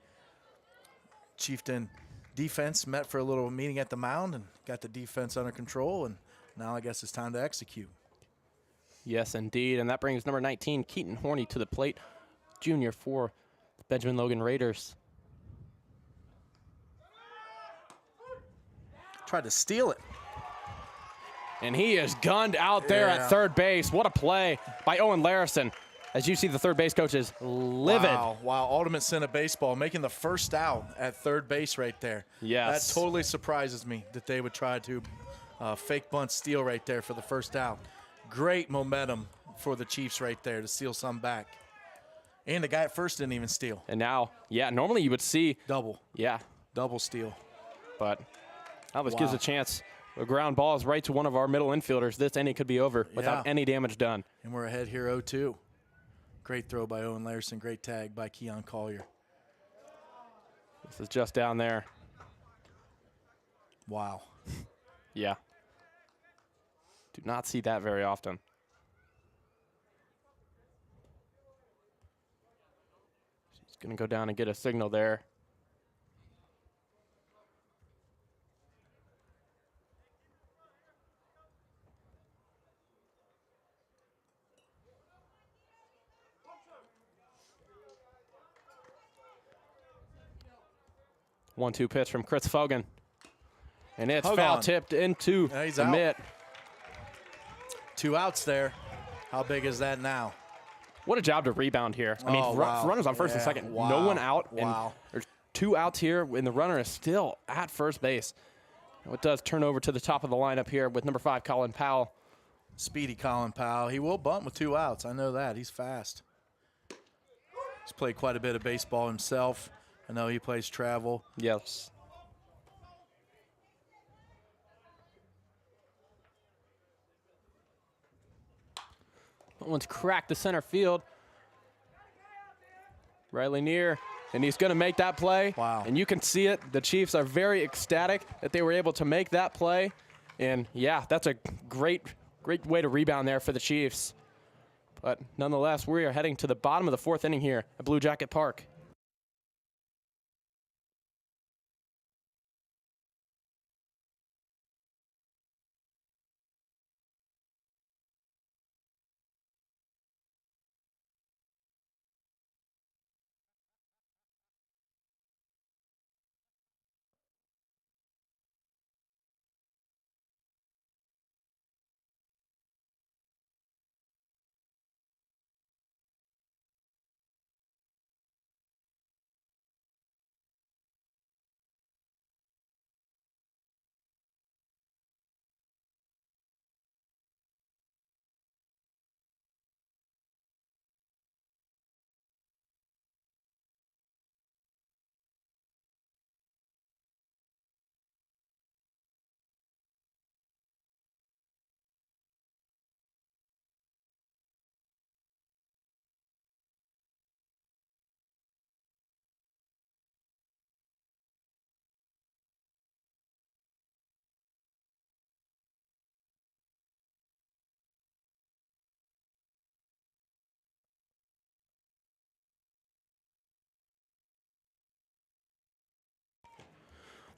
Chieftain defense met for a little meeting at the mound and got the defense under control, and now I guess it's time to execute.
Yes, indeed, and that brings number 19, Keaton Horney, to the plate, junior for the Benjamin Logan Raiders.
Tried to steal it.
And he is gunned out there at third base. What a play by Owen Larison. As you see, the third base coach is livid.
Wow, ultimate sin of baseball, making the first out at third base right there.
Yes.
That totally surprises me that they would try to fake bunt steal right there for the first out. Great momentum for the Chiefs right there to steal some back. And the guy at first didn't even steal.
And now, yeah, normally you would see.
Double.
Yeah.
Double steal.
But now this gives a chance. A ground ball is right to one of our middle infielders. This inning could be over without any damage done.
And we're ahead here 0-2. Great throw by Owen Larson. Great tag by Keon Collier.
This is just down there.
Wow.
Yeah. Do not see that very often. She's going to go down and get a signal there. One-two pitch from Chris Fogan. And it's foul tipped into the mitt.
2 outs there. How big is that now?
What a job to rebound here. I mean, runners on first and second.
Wow.
No one out.
Wow.
And there's 2 outs here, and the runner is still at first base. It does turn over to the top of the lineup here with number 5, Colin Powell.
Speedy Colin Powell. He will bunt with 2 outs. I know that. He's fast. He's played quite a bit of baseball himself. I know he plays travel.
Yes. That one's cracked to center field. Riley near, and he's going to make that play.
Wow.
And you can see it. The Chiefs are very ecstatic that they were able to make that play. And, yeah, that's a great way to rebound there for the Chiefs. But nonetheless, we are heading to the bottom of the 4th inning here at Blue Jacket Park.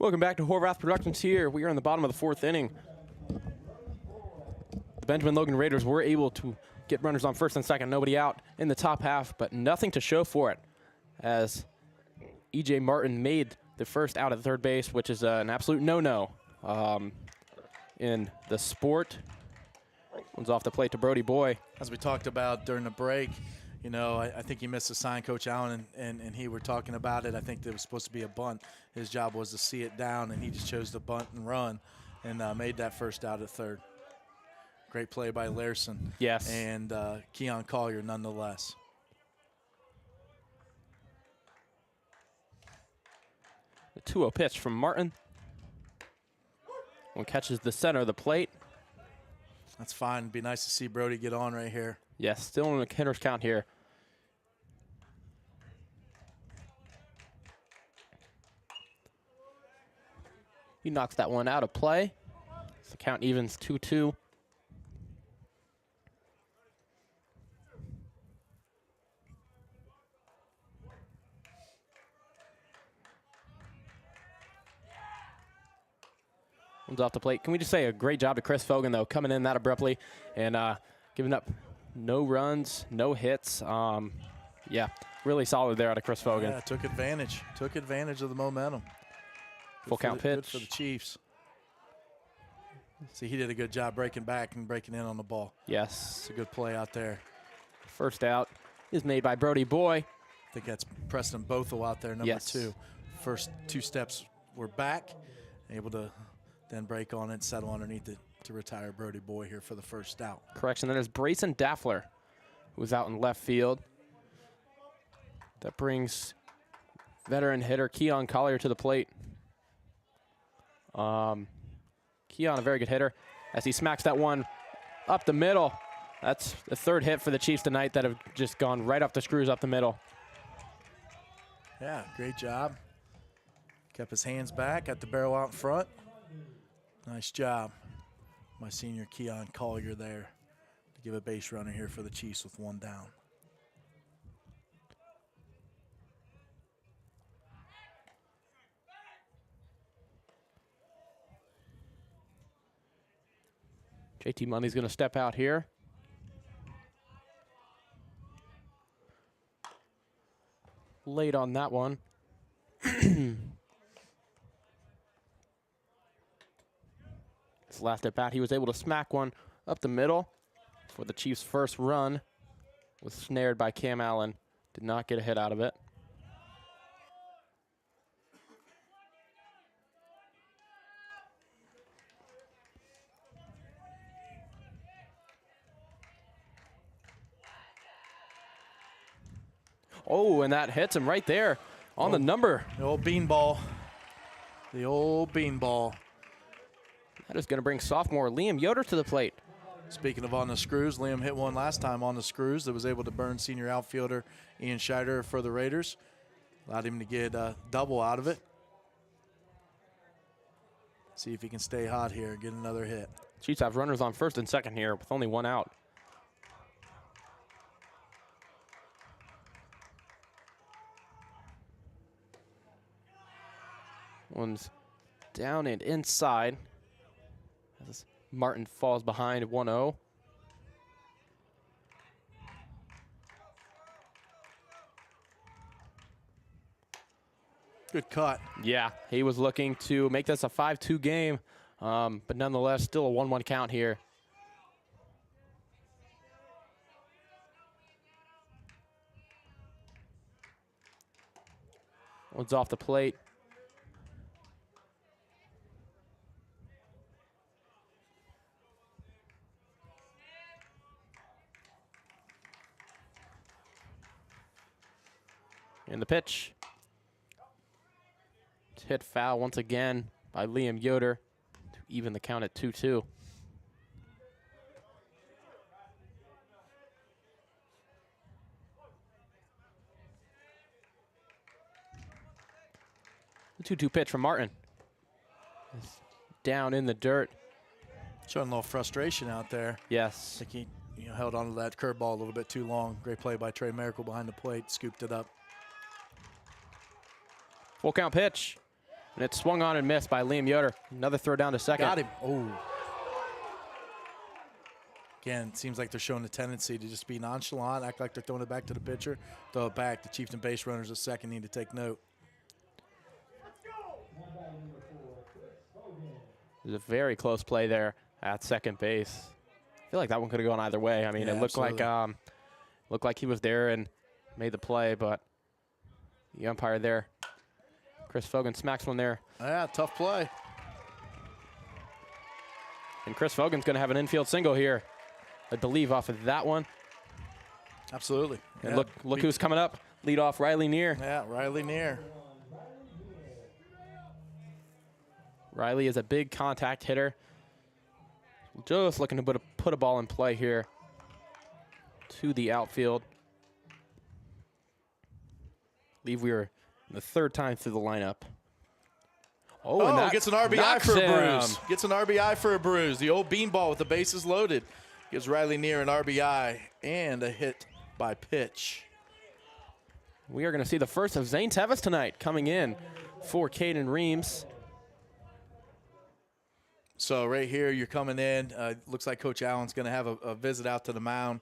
Welcome back to Horvath Productions here. We are in the bottom of the 4th inning. The Benjamin Logan Raiders were able to get runners on first and second, nobody out in the top half, but nothing to show for it as E.J. Martin made the first out at third base, which is an absolute no-no in the sport. One's off the plate to Brody Boy.
As we talked about during the break, you know, I think he missed a sign. Coach Allen and he were talking about it. I think there was supposed to be a bunt. His job was to see it down, and he just chose to bunt and run and made that first out at third. Great play by Larson.
Yes.
And Keon Collier nonetheless.
The 2-0 pitch from Martin. One catches the center of the plate.
That's fine. It'd be nice to see Brody get on right here.
Yes, still in the hitter's count here. He knocks that one out of play. The count evens 2-2. One's off the plate. Can we just say a great job to Chris Fogan, though, coming in that abruptly and giving up no runs, no hits. Yeah, really solid there out of Chris Fogan.
Yeah, took advantage. Took advantage of the momentum.
Full count pitch.
Good for the Chiefs. See, he did a good job breaking back and breaking in on the ball.
Yes.
It's a good play out there.
First out is made by Brody Boy.
I think that's Preston Bothell out there, number 2. First 2 steps were back, able to then break on it, settle underneath it to retire Brody Boy here for the first out.
Correction, that is Brayson Daffler, who's out in left field. That brings veteran hitter Keon Collier to the plate. Keon, a very good hitter, as he smacks that one up the middle. That's the third hit for the Chiefs tonight that have just gone right off the screws up the middle.
Yeah, great job. Kept his hands back, got the barrel out in front. Nice job, my senior Keon Collier there to give a base runner here for the Chiefs with 1 down.
JT Money's going to step out here. Late on that one. His last at bat, he was able to smack one up the middle for the Chiefs' first run. Was snared by Cam Allen. Did not get a hit out of it. Oh, and that hits him right there on the number.
The old beanball. The old beanball.
That is going to bring sophomore Liam Yoder to the plate.
Speaking of on the screws, Liam hit one last time on the screws that was able to burn senior outfielder Ian Scheider for the Raiders. Allowed him to get a double out of it. See if he can stay hot here and get another hit.
Chiefs have runners on first and second here with only 1 out. One's down and inside as Martin falls behind 1-0.
Good cut.
Yeah, he was looking to make this a 5-2 game, but nonetheless, still a 1-1 count here. One's off the plate. And the pitch. It's hit foul once again by Liam Yoder to even the count at 2-2. The 2-2 pitch from Martin. It's down in the dirt.
Showing a little frustration out there.
Yes.
I think he held on to that curveball a little bit too long. Great play by Trey Miracle behind the plate, scooped it up.
Full count pitch. And it's swung on and missed by Liam Yoder. Another throw down to second.
Got him. Oh. Again, it seems like they're showing a tendency to just be nonchalant, act like they're throwing it back to the pitcher, throw it back. The Chieftain base runners at second need to take note.
There's a very close play there at second base. I feel like that one could have gone either way. I mean,
Yeah,
it looked like he was there and made the play, but the umpire there, Chris Fogan, smacks one there.
Yeah, tough play.
And Chris Fogan's going to have an infield single here, I believe, off of that one.
Absolutely.
And
yeah.
look who's coming up. Lead off Riley Neer.
Yeah, Riley Neer.
Riley is a big contact hitter. Just looking to put a ball in play here to the outfield. I believe we were the third time through the lineup. Oh, and that
gets an RBI for a
him.
bruise. Gets an RBI for a bruise. The old beanball with the bases loaded. Gives Riley Neer an RBI and a hit by pitch.
We are going to see the first of Zane Tevis tonight coming in for Caden Reams.
So right here, you're coming in. Looks like Coach Allen's going to have a visit out to the mound.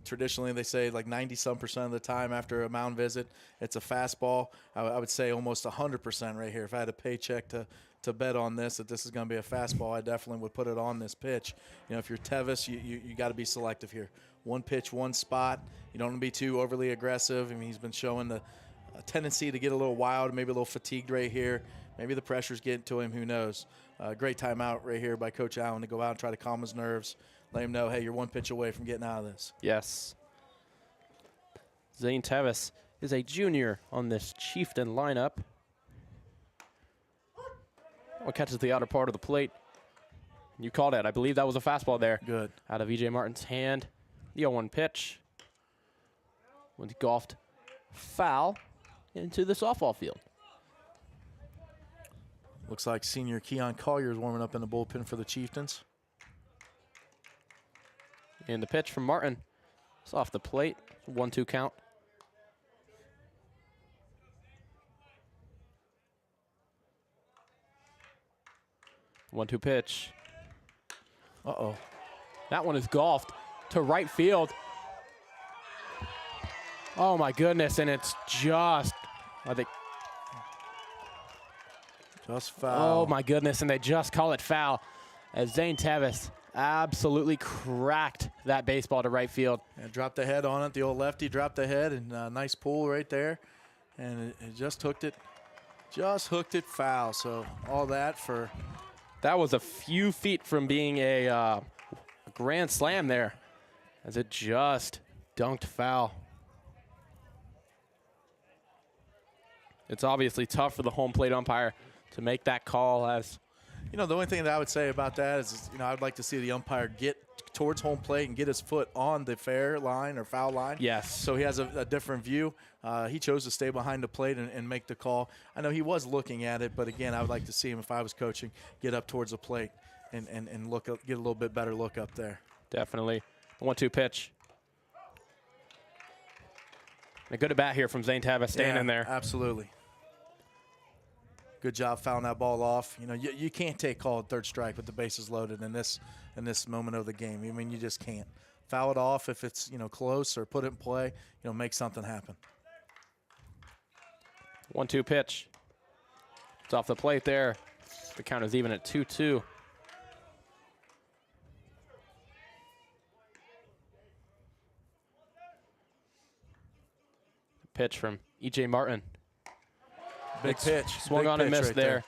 Traditionally, they say like 90-some% of the time after a mound visit, it's a fastball. I would say almost 100% right here. If I had a paycheck to bet on this, that this is going to be a fastball, I definitely would put it on this pitch. You know, if you're Tevis, you got to be selective here. One pitch, one spot. You don't want to be too overly aggressive. I mean, he's been showing a tendency to get a little wild, maybe a little fatigued right here. Maybe the pressure's getting to him. Who knows? Great timeout right here by Coach Allen to go out and try to calm his nerves. Let him know, hey, you're one pitch away from getting out of this.
Yes. Zane Tevis is a junior on this Chieftain lineup. Catches the outer part of the plate. You called it. I believe that was a fastball there.
Good.
Out of E.J. Martin's hand. The 0-1 pitch was golfed foul into the softball field.
Looks like senior Keon Collier is warming up in the bullpen for the Chieftains.
And the pitch from Martin. It's off the plate. 1-2 count. One-two pitch.
Uh-oh.
That one is golfed to right field. Oh my goodness, and it's just, I think.
Just foul.
Oh my goodness, and they just call it foul as Zane Tevis absolutely cracked that baseball to right field.
And dropped the head on it. The old lefty dropped the head, and nice pull right there. And it just hooked it foul. So all that for.
That was a few feet from being a grand slam there as it just dunked foul. It's obviously tough for the home plate umpire to make that call. As
you know, the only thing that I would say about that is, you know, I'd like to see the umpire get towards home plate and get his foot on the fair line or foul line.
Yes.
So he has a different view. He chose to stay behind the plate and make the call. I know he was looking at it, but again, I would like to see him, if I was coaching, get up towards the plate and look up, get a little bit better look up there.
Definitely. 1-2 pitch. A good at bat here from Zane Tevis, staying in there.
Absolutely. Good job fouling that ball off. You know, you can't take call at third strike with the bases loaded in this moment of the game. I mean, you just can't. Foul it off if it's, you know, close, or put it in play, you know, make something happen.
1-2 pitch. It's off the plate there. The count is even at 2-2. Pitch from E.J. Martin.
Big pitch.
Swung
Big
on and
pitch
missed
right
there.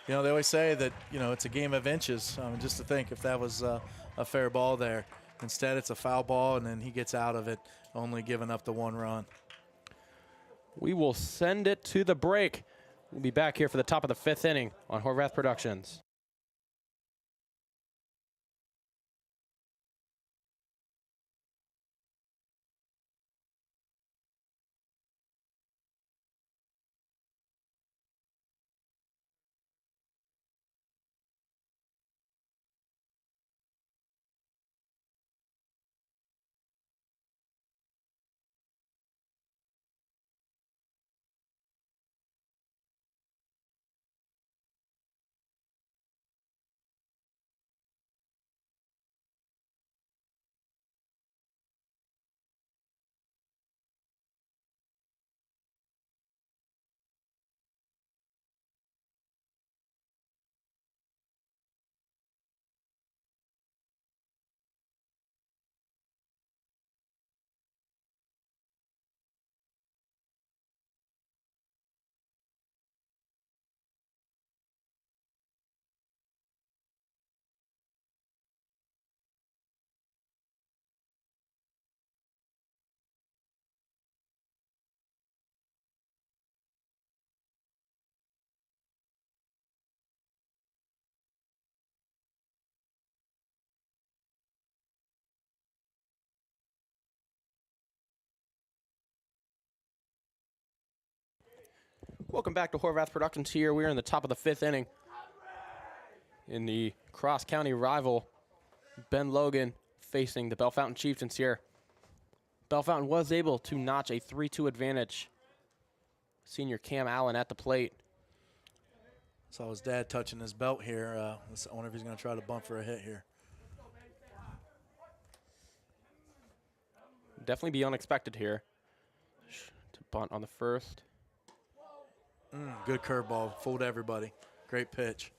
You know, they always say that, you know, it's a game of inches. Just to think if that was a fair ball there. Instead, it's a foul ball, and then he gets out of it, only giving up the 1 run.
We will send it to the break. We'll be back here for the top of the 5th inning on Horvath Productions. Welcome back to Horvath Productions here. We're in the top of the 5th inning in the cross-county rival. Ben Logan facing the Bellefontaine Chieftains here. Bellefontaine was able to notch a 3-2 advantage. Senior Cam Allen at the plate.
Saw his dad touching his belt here. I wonder if he's going to try to bump for a hit here.
Definitely be unexpected here. To bunt on the first.
Good curveball. Fooled everybody. Great pitch.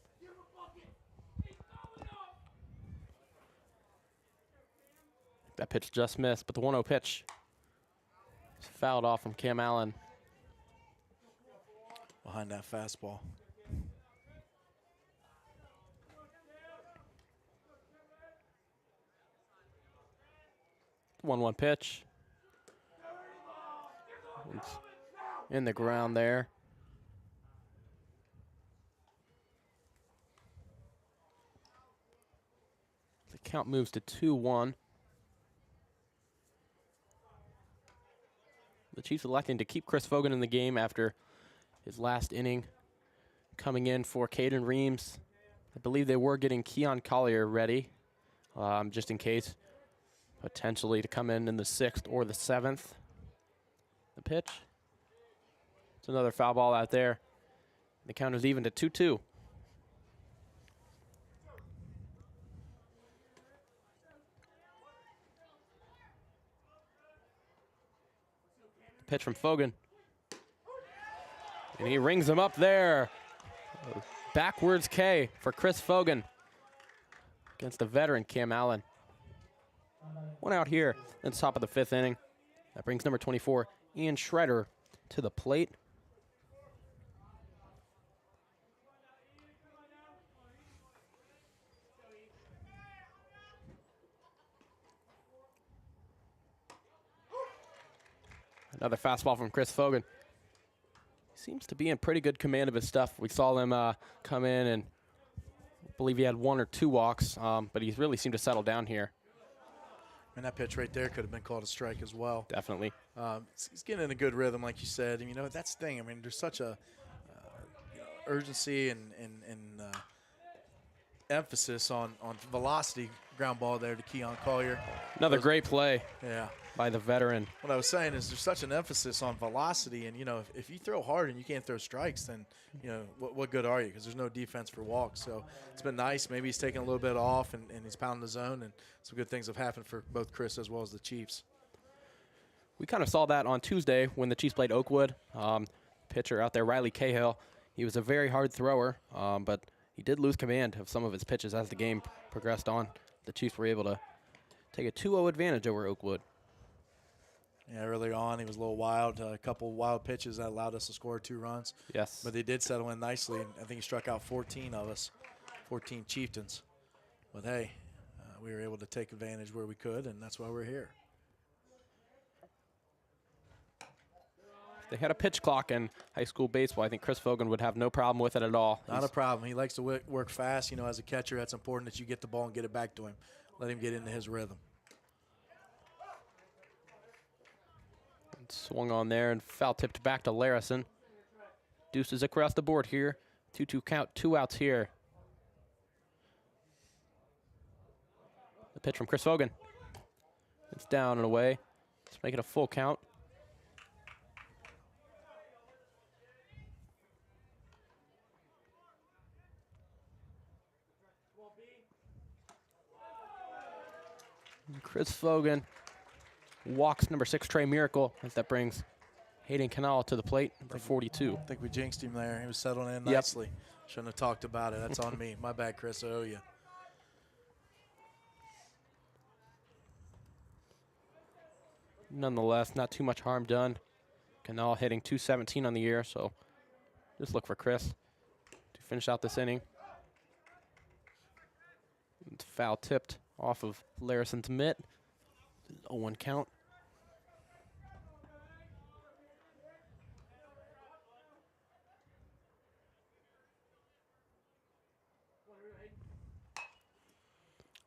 That pitch just missed, but the 1-0 pitch is fouled off from Cam Allen.
Behind that fastball.
The 1-1 pitch. It's in the ground there. count moves to 2-1. The Chiefs electing to keep Chris Fogan in the game after his last inning. Coming in for Caden Reams. I believe they were getting Keon Collier ready, just in case, potentially to come in the 6th or the 7th. The pitch. It's another foul ball out there. The count is even to 2-2. Pitch from Fogan. And he rings him up there. Backwards K for Chris Fogan against the veteran Cam Allen. One out here at the top of the 5th inning. That brings number 24, Ian Schroeder, to the plate. Another fastball from Chris Fogan. He seems to be in pretty good command of his stuff. We saw him come in, and I believe he had 1 or 2 walks, but he's really seemed to settle down here.
And that pitch right there could have been called a strike as well.
Definitely.
He's getting in a good rhythm, like you said. And, that's the thing. I mean, there's such a urgency and emphasis on velocity ground ball there to Keon Collier.
Another great play.
Yeah.
By the veteran.
What I was saying is there's such an emphasis on velocity, and if you throw hard and you can't throw strikes, then what good are you? Because there's no defense for walks. So it's been nice. Maybe he's taking a little bit off and he's pounding the zone, and some good things have happened for both Chris as well as the Chiefs.
We kind of saw that on Tuesday when the Chiefs played Oakwood. Pitcher out there, Riley Cahill. He was a very hard thrower, but he did lose command of some of his pitches as the game progressed on. The Chiefs were able to take a 2-0 advantage over Oakwood.
Yeah, early on he was a little wild. A couple wild pitches that allowed us to score 2 runs.
Yes.
But they did settle in nicely, and I think he struck out 14 of us, 14 Chieftains. But, hey, we were able to take advantage where we could, and that's why we're here.
If they had a pitch clock in high school baseball, I think Chris Fogan would have no problem with it at all.
Not a problem. He likes to work fast. As a catcher, that's important that you get the ball and get it back to him. Let him get into his rhythm.
Swung on there and foul tipped back to Larison. Deuces across the board here. 2-2 count, 2 outs here. The pitch from Chris Fogan. It's down and away. Let's make it a full count. And Chris Fogan walks number 6, Trey Miracle, as that brings Hayden Canal to the plate, number 42.
I think we jinxed him there. He was settling in nicely. Shouldn't have talked about it. That's on me. My bad, Chris. I owe you.
Nonetheless, not too much harm done. Canal hitting .217 on the year, so just look for Chris to finish out this inning. It's foul tipped off of Larison's mitt. 0-1 count.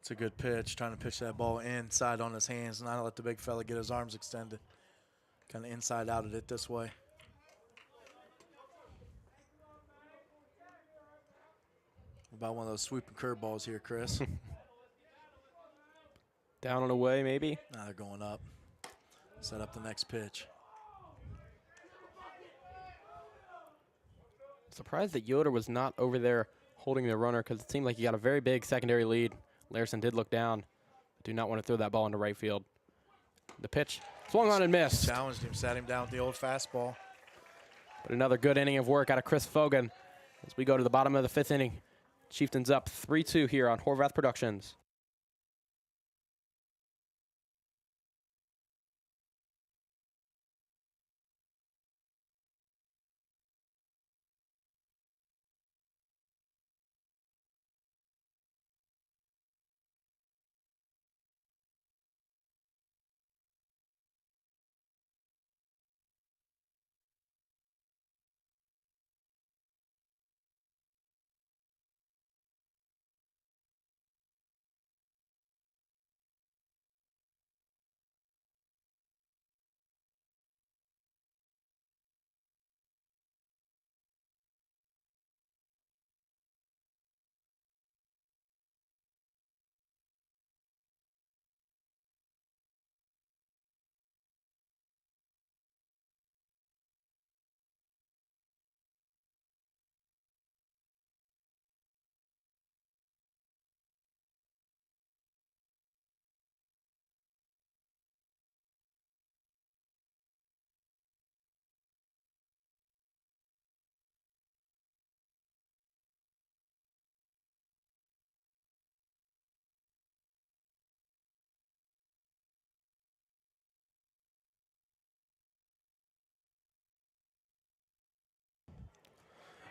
It's a good pitch, trying to pitch that ball inside on his hands, not let the big fella get his arms extended. Kind of inside out at it this way. About one of those sweeping curveballs here, Chris.
Down and away, maybe.
Now they're going up. Set up the next pitch.
Surprised that Yoder was not over there holding the runner, because it seemed like he got a very big secondary lead. Larison did look down. Do not want to throw that ball into right field. The pitch swung on and missed.
Challenged him, sat him down with the old fastball.
But another good inning of work out of Chris Fogan as we go to the bottom of the 5th inning. Chieftains up 3-2 here on Horvath Productions.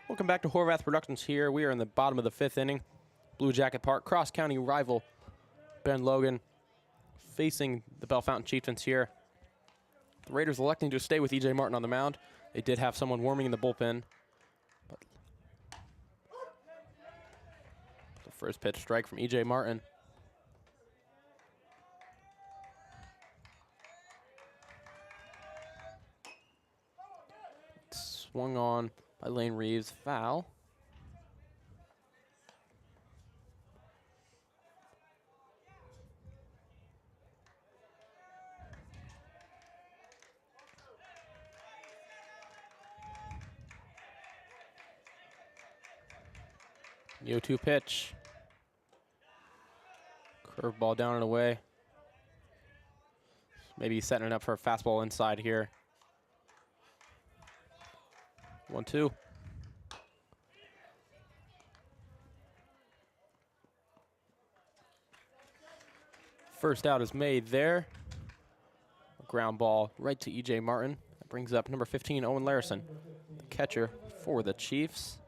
Welcome back to Horvath Productions here. We are in the bottom of the 5th inning. Blue Jacket Park, cross-county rival Ben Logan facing the Bellefontaine Chieftains here. The Raiders electing to stay with E.J. Martin on the mound. They did have someone warming in the bullpen. But the first pitch strike from E.J. Martin. Swung on by Lane Reeves, foul. The 0-2 pitch. Curveball down and away. Maybe he's setting it up for a fastball inside here. 1-2. First out is made there. A ground ball right to E.J. Martin. That brings up number 15, Owen Larison, the catcher for the Chiefs.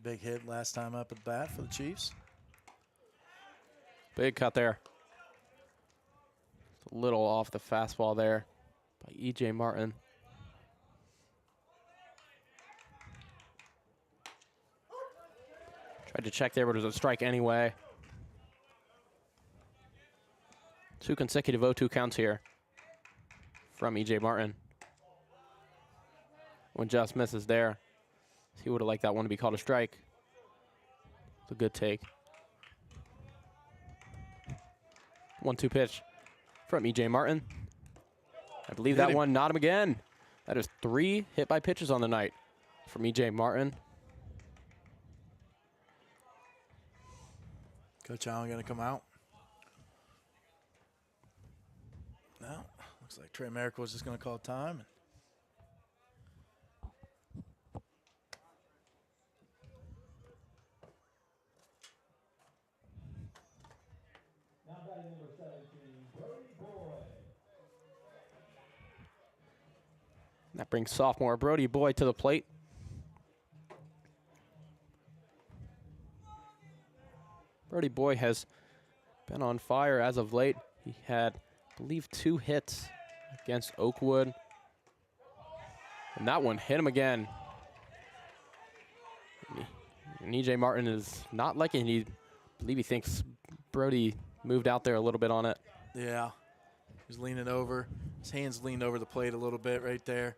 Big hit last time up at bat for the Chiefs.
Big cut there. It's a little off the fastball there by E.J. Martin. Tried to check there, but it was a strike anyway. 2 consecutive 0-2 counts here from E.J. Martin. When just misses there. He would have liked that one to be called a strike. It's a good take. 1-2 pitch from E.J. Martin. I believe that one not him again. That is 3 hit by pitches on the night from E.J. Martin.
Coach Allen going to come out. No, looks like Trey Merrick was just going to call time.
That brings sophomore Brody Boyd to the plate. Brody Boyd has been on fire as of late. He had, I believe, 2 hits against Oakwood. And that one hit him again. And E.J. Martin is not liking it. I believe he thinks Brody moved out there a little bit on it.
Yeah, he's leaning over. His hands leaned over the plate a little bit right there.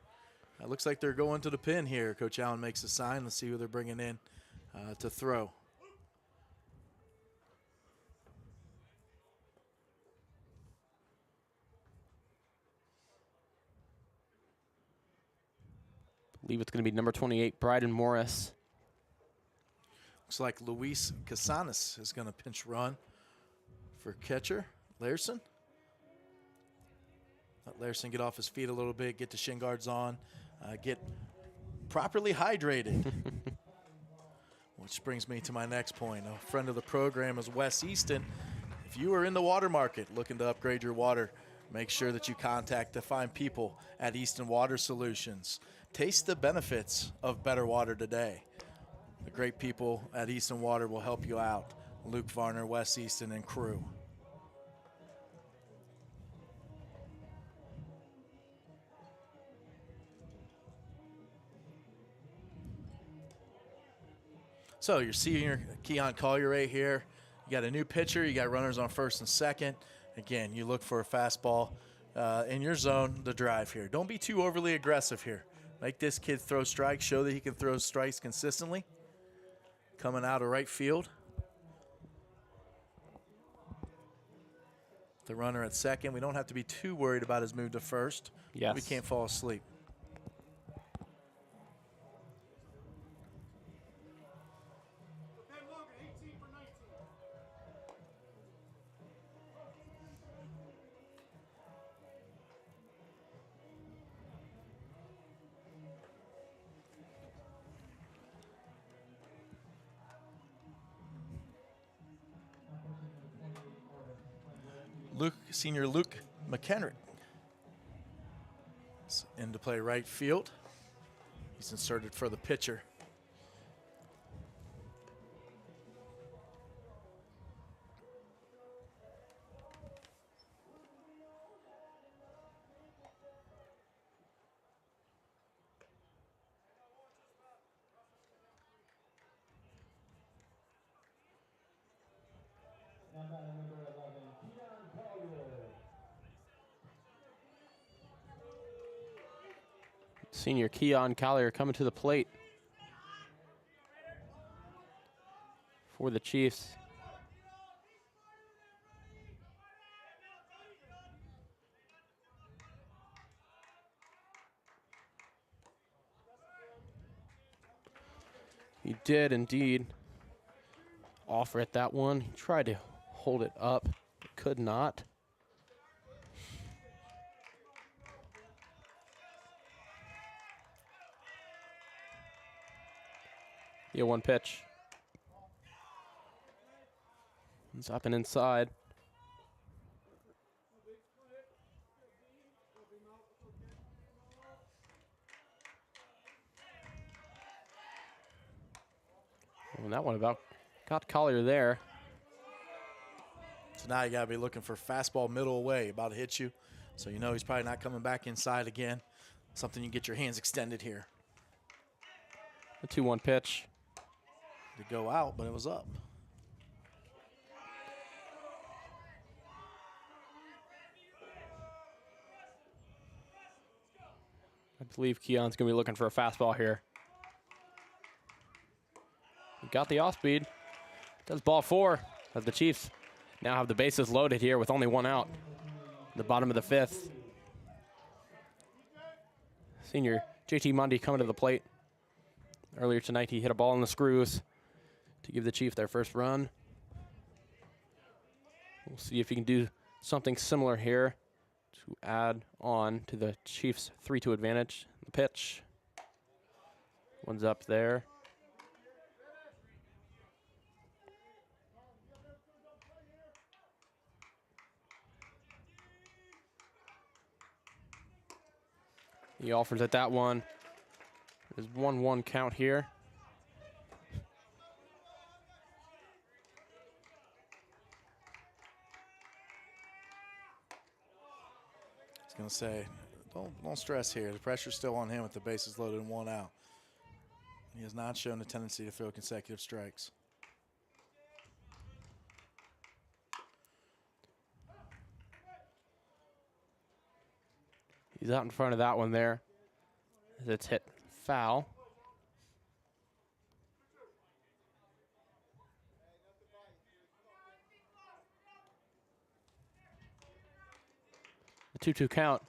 It looks like they're going to the pin here. Coach Allen makes a sign. Let's see who they're bringing in to throw.
I believe it's going to be number 28, Bryden Morris.
Looks like Luis Casanas is going to pinch run for catcher Larison. Let Larison get off his feet a little bit, get the shin guards on, get properly hydrated. Which brings me to my next point. A friend of the program is Wes Easton. If you are in the water market looking to upgrade your water, make sure that you contact the fine people at Easton Water Solutions. Taste the benefits of better water today. The great people at Easton Water will help you out. Luke Varner, Wes Easton, and crew. So your senior Keon Collier right here. You got a new pitcher. You got runners on first and second. Again, you look for a fastball in your zone, the drive here. Don't be too overly aggressive here. Make this kid throw strikes. Show that he can throw strikes consistently. Coming out of right field. The runner at second. We don't have to be too worried about his move to first.
Yes.
We can't fall asleep. Senior Luke McHenrick is in to play right field. He's inserted for the pitcher.
Senior Keon Collier coming to the plate for the Chiefs. He did indeed offer at that one. He tried to hold it up, but could not. Yeah, one pitch. It's up and inside. And that one about got Collier there.
So now you got to be looking for fastball middle away, about to hit you. So you know he's probably not coming back inside again. Something you get your hands extended here.
The 2-1 pitch.
To go out, but it was up.
I believe Keon's going to be looking for a fastball here. He got the off speed. Does ball 4 as the Chiefs now have the bases loaded here with only 1 out. The bottom of the 5th. Senior JT Mundy coming to the plate. Earlier tonight, he hit a ball in the screws to give the Chiefs their first run. We'll see if he can do something similar here to add on to the Chiefs' 3-2 advantage. The pitch. One's up there. He offers at that one. There's 1-1 count here.
I was going to say, don't stress here. The pressure's still on him with the bases loaded and 1 out. He has not shown a tendency to throw consecutive strikes.
He's out in front of that one there. It's hit foul. The 2-2 count.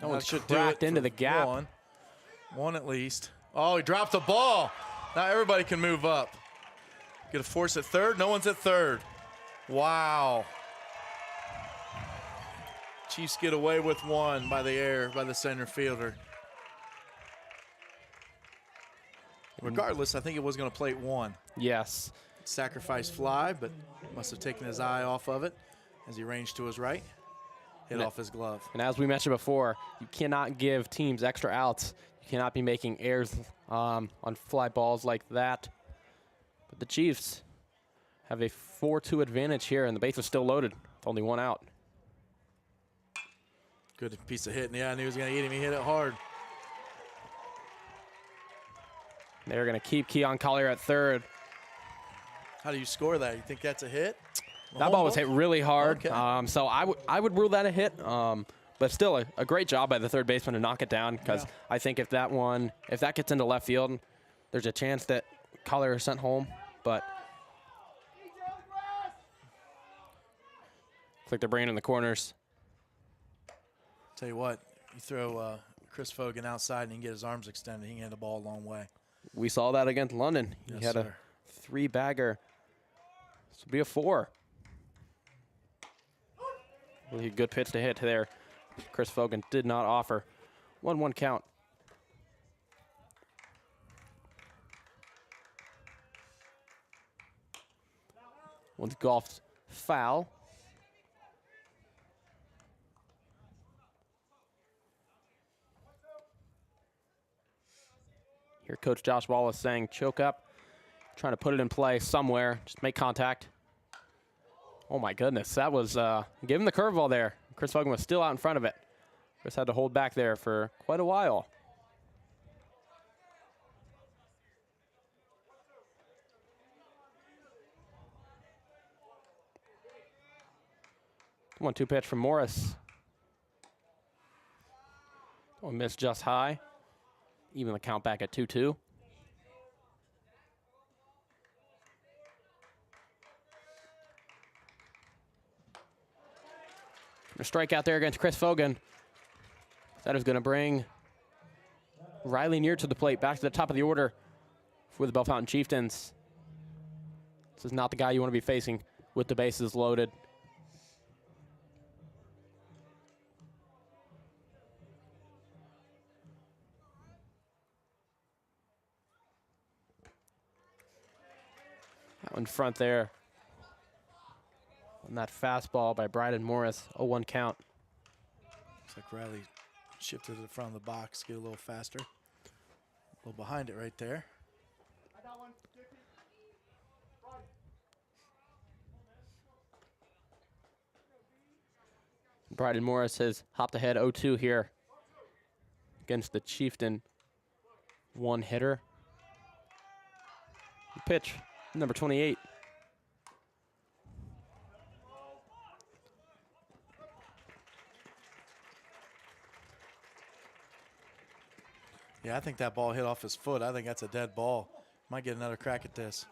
That one
should
cracked
do it
into
for
the gap.
One at least. Oh, he dropped the ball. Now everybody can move up. Get a force at third. No one's at third. Wow. Chiefs get away with 1 by the air by the center fielder. Regardless, I think it was going to plate 1.
Yes.
Sacrifice fly, but must have taken his eye off of it as he ranged to his right. Hit off his glove.
And as we mentioned before, you cannot give teams extra outs. You cannot be making errors on fly balls like that. But the Chiefs have a 4-2 advantage here, and the base is still loaded with only 1 out.
Good piece of hit. Yeah, I knew he was going to eat him. He hit it hard.
They're going to keep Keon Collier at third.
How do you score that? You think that's a hit?
That ball was hit really hard,
Okay.
so I would rule that a hit. But still, a great job by the third baseman to knock it down, because I think if that gets into left field, there's a chance that Collier is sent home. But click the brain in the corners.
Tell you what, you throw Chris Fogan outside and he can get his arms extended. He can hit the ball a long way.
We saw that against London. He
Yes,
had
sir.
a 3-bagger. This will be a 4. Really good pitch to hit there. Chris Fogan did not offer. 1-1 count. One's golfed foul. Here Coach Josh Wallace saying choke up, trying to put it in play somewhere, just make contact. Oh my goodness, that was, give him the curveball there. Chris Fogan was still out in front of it. Chris had to hold back there for quite a while. 1-2 pitch from Morris. Oh, missed just high. Even the count back at 2-2. A strikeout there against Chris Fogan. That is going to bring Riley Neer to the plate, back to the top of the order for the Bellefontaine Chieftains. This is not the guy you want to be facing with the bases loaded. Out in front there on that fastball by Bryden Morris, 0-1 count.
Looks like Riley shifted to the front of the box, get a little faster. A little behind it right there.
Bryden Morris has hopped ahead 0-2 here against the Chieftain one hitter. Pitch, number 28.
Yeah, I think that ball hit off his foot. I think that's a dead ball. Might get another crack at this.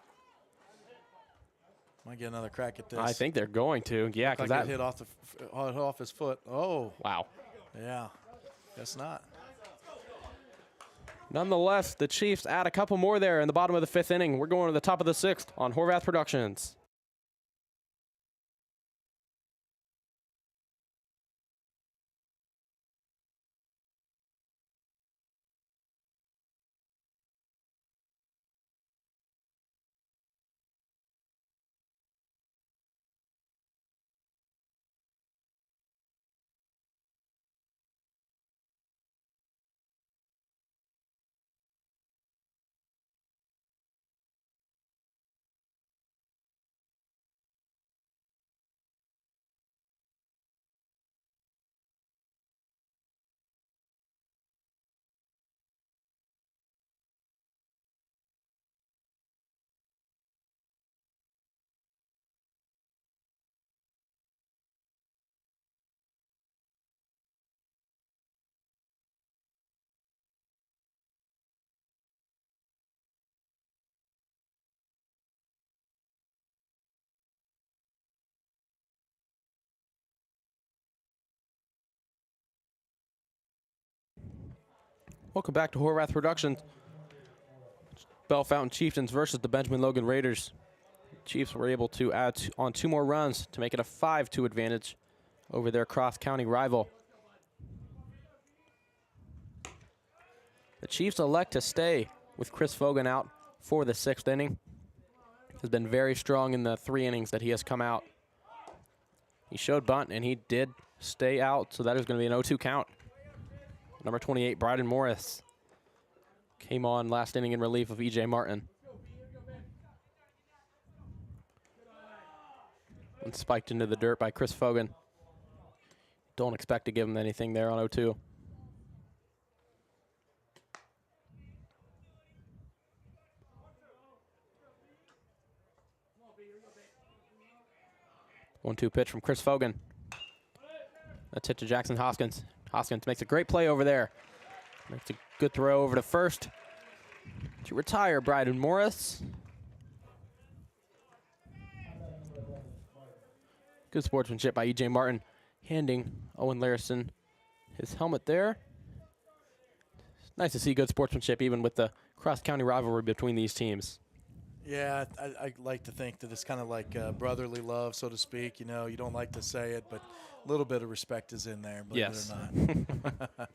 Might get another crack at this.
I think they're going to, yeah, because
like
that
hit off his foot. Oh,
wow.
Yeah, guess not.
Nonetheless, the Chiefs add a couple more there in the bottom of the 5th inning. We're going to the top of the 6th on Horvath Productions. Welcome back to Horvath Productions. Bellefontaine Chieftains versus the Benjamin Logan Raiders. Chiefs were able to add on 2 more runs to make it a 5-2 advantage over their cross-county rival. The Chiefs elect to stay with Chris Fogan out for the 6th inning. Has been very strong in the 3 innings that he has come out. He showed bunt, and he did stay out, so that is going to be an 0-2 count. Number 28, Bryden Morris, came on last inning in relief of E.J. Martin. And spiked into the dirt by Chris Fogan. Don't expect to give him anything there on 0-2. One-two pitch from Chris Fogan. That's hit to Jackson Hoskins. Hoskins makes a great play over there. Makes a good throw over to first to retire Bryden Morris. Good sportsmanship by E.J. Martin, handing Owen Larison his helmet there. It's nice to see good sportsmanship even with the cross-county rivalry between these teams.
Yeah, I like to think that it's kind of like brotherly love, so to speak. You know, you don't like to say it, but a little bit of respect is in there, believe it or not.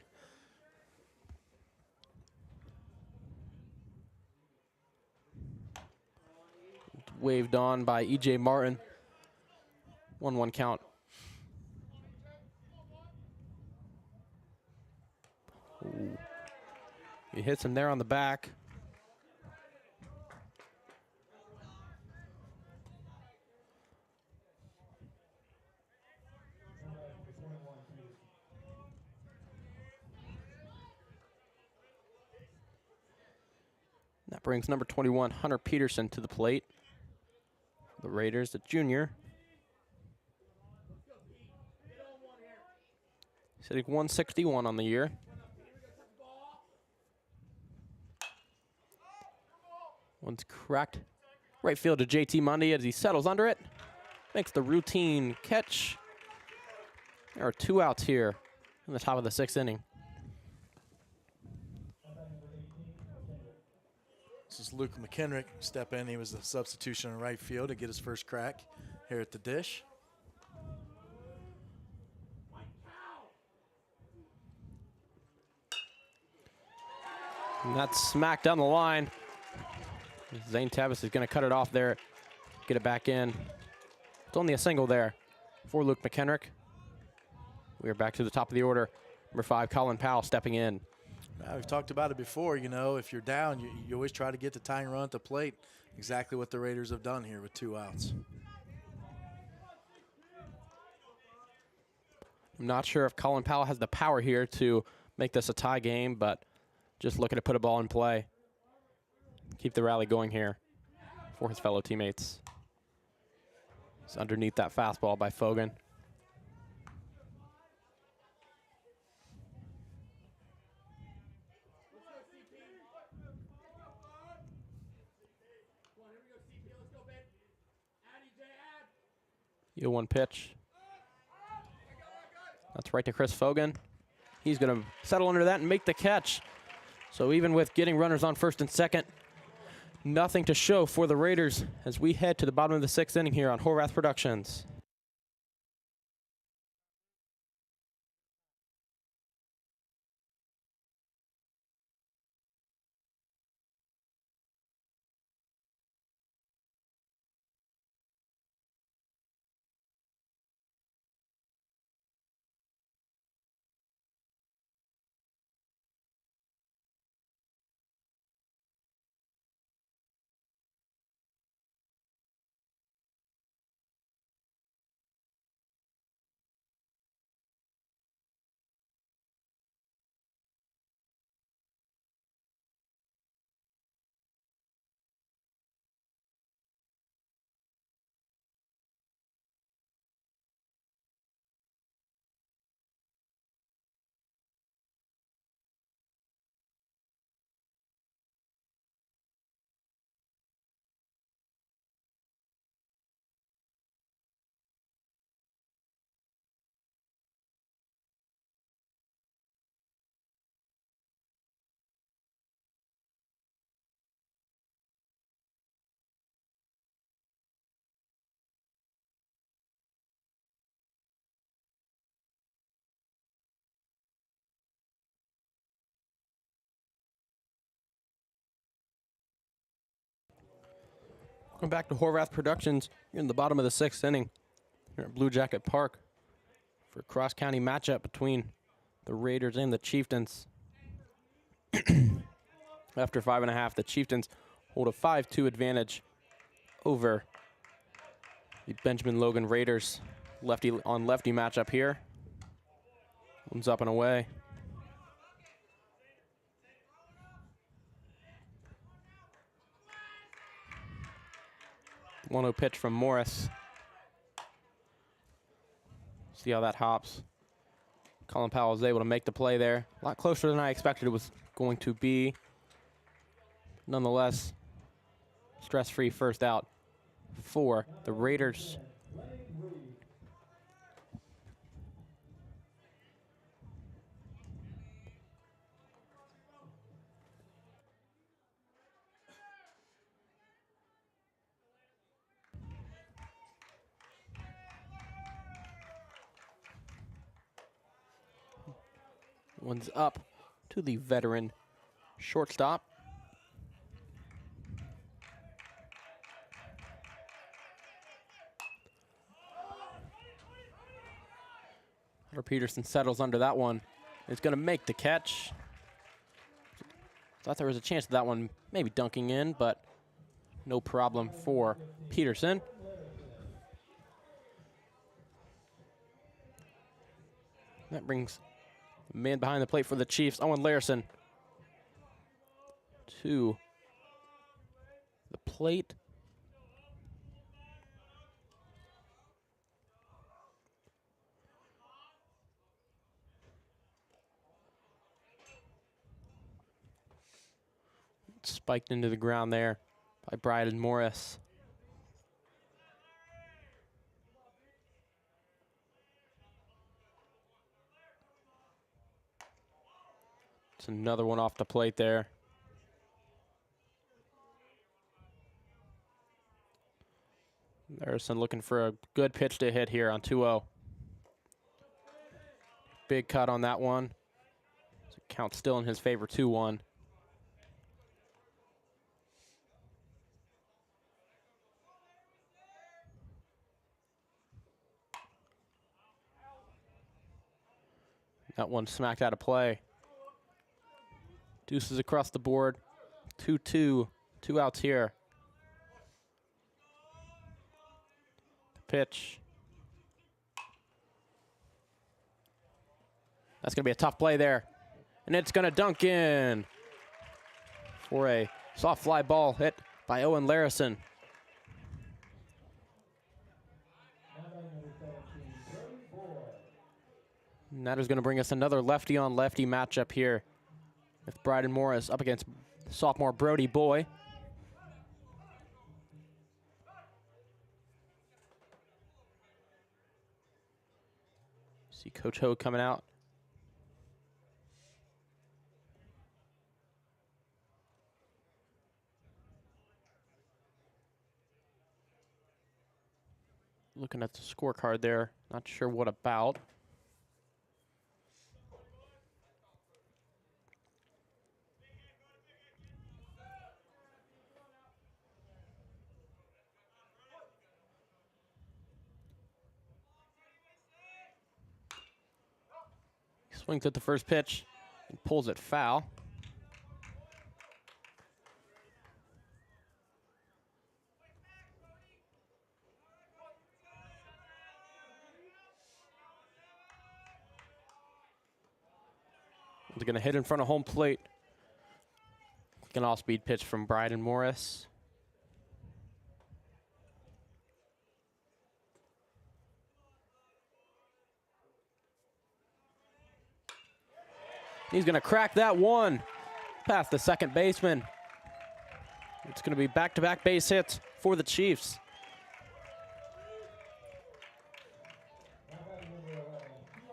Waved on by E.J. Martin. 1-1 count. Ooh. He hits him there on the back. brings number 21, Hunter Peterson, to the plate. The Raiders, the junior. Sitting 161 on the year. One's cracked. Right field to JT Mundy as he settles under it. Makes the routine catch. There are 2 outs here in the top of the 6th inning.
This is Luke McKenrick step in. He was the substitution in right field to get his first crack here at the dish.
And that's smacked down the line. Zane Tavis is going to cut it off there, get it back in. It's only a single there for Luke McKenrick. We are back to the top of the order. Number 5, Colin Powell stepping in.
We've talked about it before. You know, if you're down, you always try to get the tying run at the plate. Exactly what the Raiders have done here with 2 outs.
I'm not sure if Colin Powell has the power here to make this a tie game, but just looking to put a ball in play. Keep the rally going here for his fellow teammates. It's underneath that fastball by Fogan. You 1 pitch. That's right to Chris Fogan. He's going to settle under that and make the catch. So even with getting runners on first and second, nothing to show for the Raiders as we head to the bottom of the 6th inning here on Horvath Productions. Welcome back to Horvath Productions. You're in the bottom of the 6th inning here at Blue Jacket Park for a cross-county matchup between the Raiders and the Chieftains. After 5.5, the Chieftains hold a 5-2 advantage over the Benjamin Logan Raiders. Lefty on lefty matchup here. One's up and away. 1-0 pitch from Morris. See how that hops. Colin Powell is able to make the play there. A lot closer than I expected it was going to be. Nonetheless, stress-free first out for the Raiders. One's up to the veteran shortstop. Hunter Peterson settles under that one. It's going to make the catch. Thought there was a chance of that one maybe dunking in, but no problem for Peterson. That brings the man behind the plate for the Chiefs, Owen Larson, to the plate. Spiked into the ground there by Bryden Morris. It's another one off the plate there. Harrison looking for a good pitch to hit here on 2-0. Big cut on that one. So count still in his favor, 2-1. That one smacked out of play. Deuces across the board. 2-2. 2 outs here. The pitch. That's going to be a tough play there. And it's going to dunk in for a soft fly ball hit by Owen Larison. And that is going to bring us another lefty-on-lefty matchup here with Bryden Morris up against sophomore Brody Boy. See Coach Ho coming out. Looking at the scorecard there, not sure what about. He swings at the first pitch and pulls it foul. He's going to hit in front of home plate. An off-speed pitch from Bryden Morris. He's going to crack that one past the second baseman. It's going to be back-to-back base hits for the Chiefs.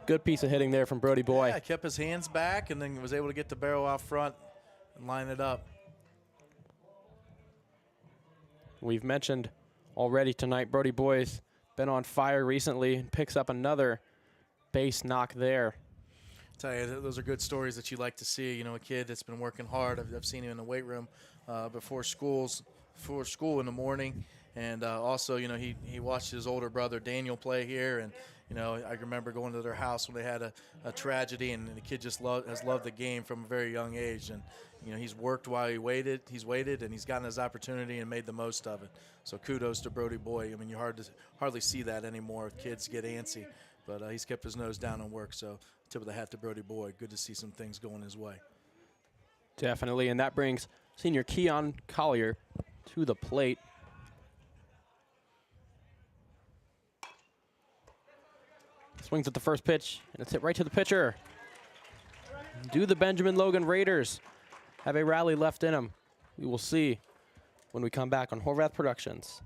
Good piece of hitting there from Brody Boy.
Yeah, kept his hands back and then was able to get the barrel out front and line it up.
We've mentioned already tonight, Brody Boy's been on fire recently and picks up another base knock there.
Tell you, those are good stories that you like to see. You know, a kid that's been working hard. I've seen him in the weight room before school in the morning. And also, you know, he watched his older brother Daniel play here. And, you know, I remember going to their house when they had a tragedy, and the kid just has loved the game from a very young age. And, you know, he's worked while he waited. He's waited, and he's gotten his opportunity and made the most of it. So kudos to Brody Boy. I mean, you hardly see that anymore. Kids get antsy. But he's kept his nose down and worked. So tip of the hat to Brody Boy. Good to see some things going his way.
Definitely, and that brings senior Keon Collier to the plate. Swings at the first pitch, and it's hit right to the pitcher. Do the Benjamin Logan Raiders have a rally left in them? We will see when we come back on Horvath Productions.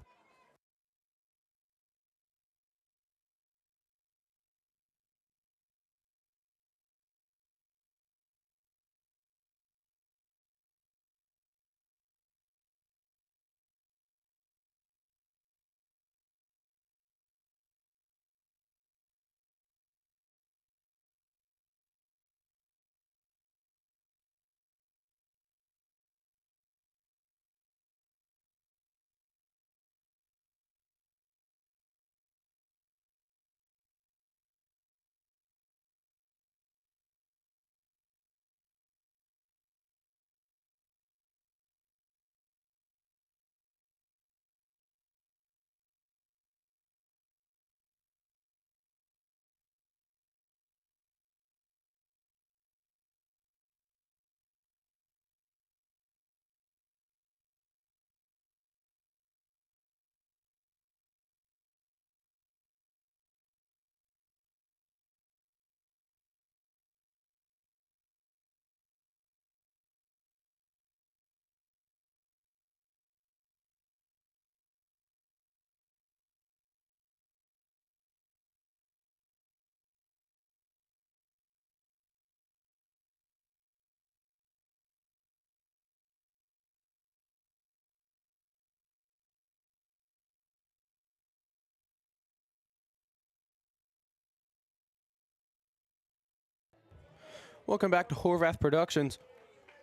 Welcome back to Horvath Productions.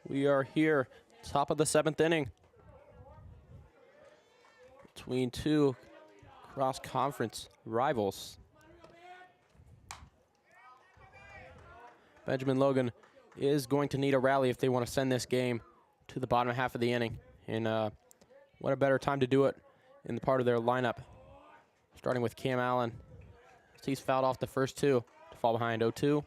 We are here, top of the 7th inning, between two cross-conference rivals. Benjamin Logan is going to need a rally if they want to send this game to the bottom half of the inning. And what a better time to do it in the part of their lineup, starting with Cam Allen. He's fouled off the first two to fall behind 0-2.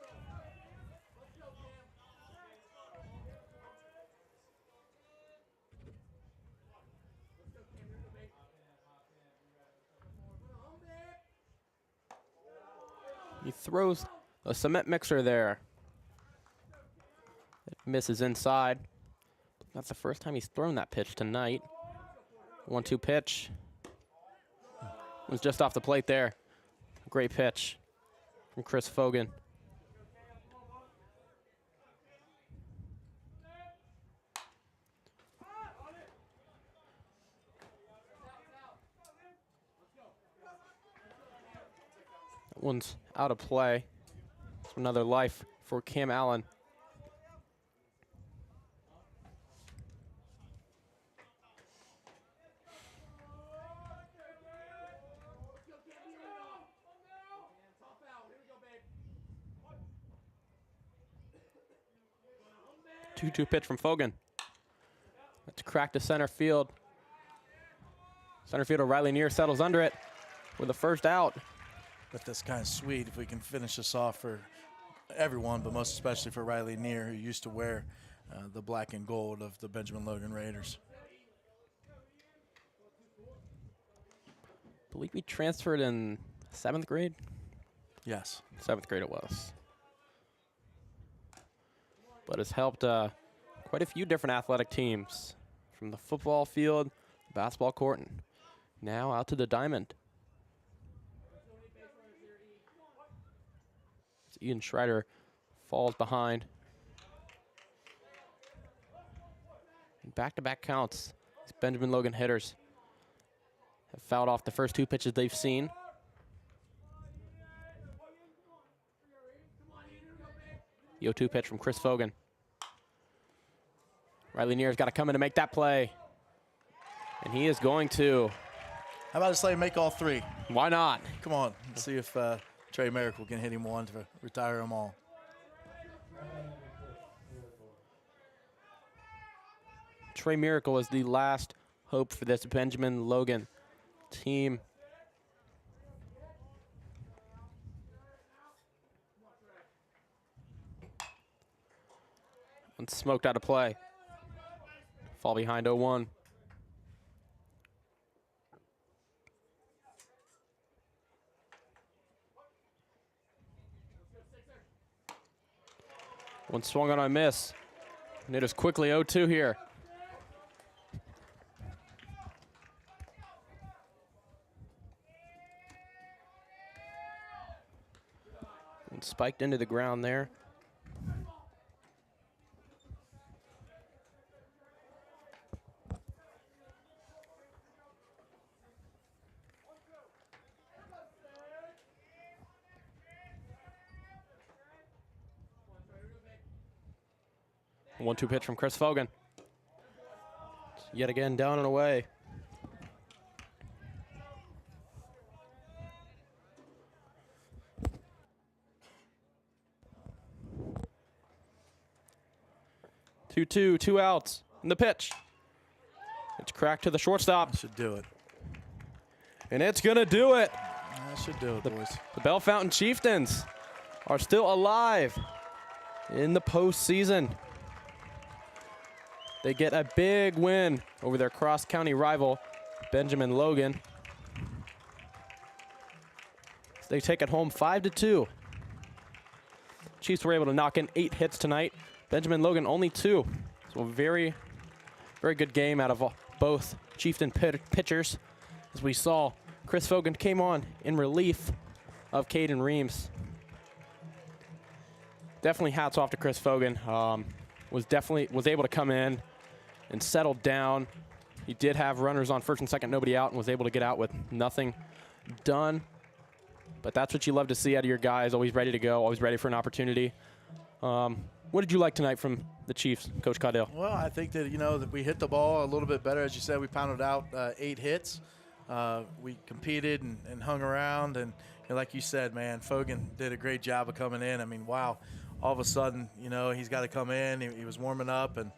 He throws a cement mixer there. It misses inside. That's the first time he's thrown that pitch tonight. 1-2 pitch. It was just off the plate there. Great pitch from Chris Fogan. That one's out of play. It's another life for Cam Allen. Two pitch from Fogan. That's cracked to center field. Center fielder Riley Neer settles under it with the first out.
But that's kind of sweet if we can finish this off for everyone, but most especially for Riley Neer, who used to wear the black and gold of the Benjamin Logan Raiders.
I believe he transferred in 7th grade.
Yes.
7th grade it was. But has helped quite a few different athletic teams, from the football field, basketball court, and now out to the diamond. As Ian Schreider falls behind. And back-to-back counts. These Benjamin Logan hitters have fouled off the first 2 pitches they've seen. The 0-2 pitch from Chris Fogan. Riley Neer's got to come in to make that play. And he is going to.
How about I say make all 3?
Why not?
Come on, let's see if Trey Miracle can hit him one to retire them all.
Trey Miracle is the last hope for this Benjamin Logan team. And smoked out of play. Fall behind 0-1. One swung on a miss. And it is quickly 0-2 here. And spiked into the ground there. A 1-2 pitch from Chris Fogan. Yet again, down and away. Two outs. And the pitch. It's cracked to the shortstop.
That should do it.
And it's going to do it.
That should do it, boys.
The Bellefontaine Chieftains are still alive in the postseason. They get a big win over their cross-county rival, Benjamin Logan. They take it home 5-2. Chiefs were able to knock in 8 hits tonight. Benjamin Logan only 2. So a very, very good game out of both Chieftain pitchers. As we saw, Chris Fogan came on in relief of Caden Reams. Definitely hats off to Chris Fogan. Was able to come in and settle down. He did have runners on first and second, nobody out, and was able to get out with nothing done. But that's what you love to see out of your guys, always ready to go, always ready for an opportunity. What did you like tonight from the Chiefs, Coach Caudell?
Well, I think that, that we hit the ball a little bit better. As you said, we pounded out 8 hits. We competed and hung around. And like you said, man, Fogan did a great job of coming in. I mean, wow, all of a sudden, he's got to come in. He was warming up and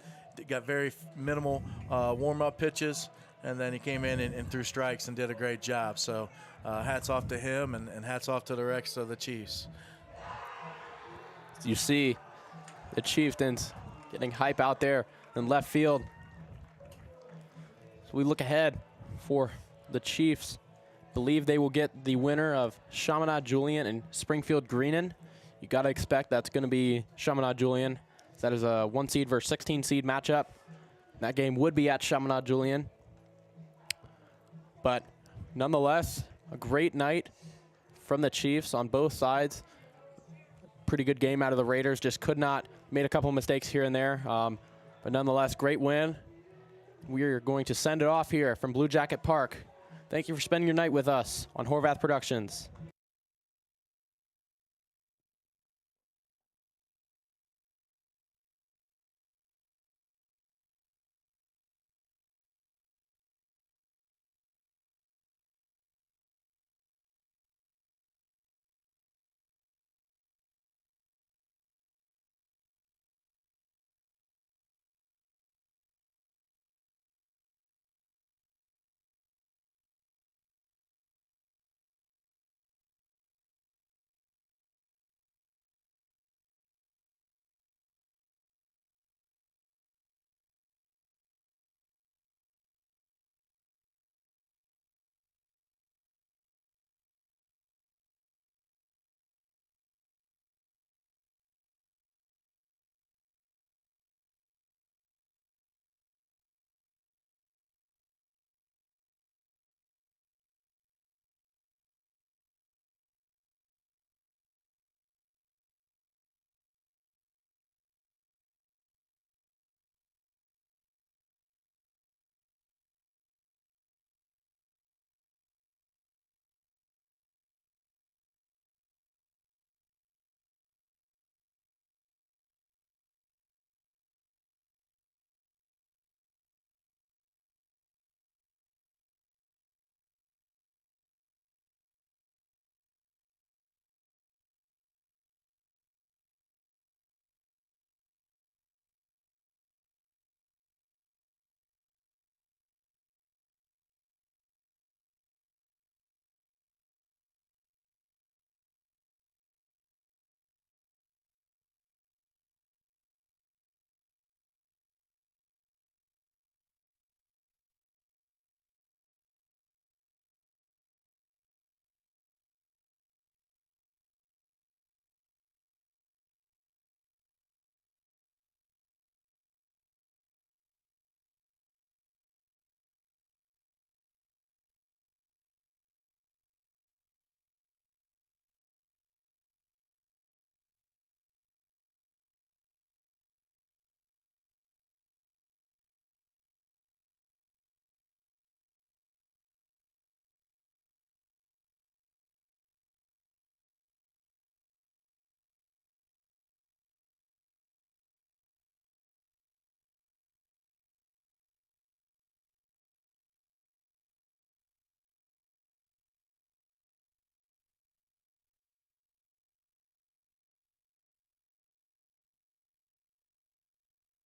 got very minimal warm-up pitches. And then he came in and threw strikes and did a great job. So hats off to him and hats off to the rest of the Chiefs.
You see the Chieftains getting hype out there in left field. So we look ahead for the Chiefs. Believe they will get the winner of Chaminade Julian and Springfield Greenon. You got to expect that's going to be Chaminade Julian. That is a 1 seed versus 16 seed matchup. That game would be at Chaminade Julian. But nonetheless, a great night from the Chiefs on both sides. Pretty good game out of the Raiders. Just could not, made a couple mistakes here and there. But nonetheless, great win. We are going to send it off here from Blue Jacket Park. Thank you for spending your night with us on Horvath Productions.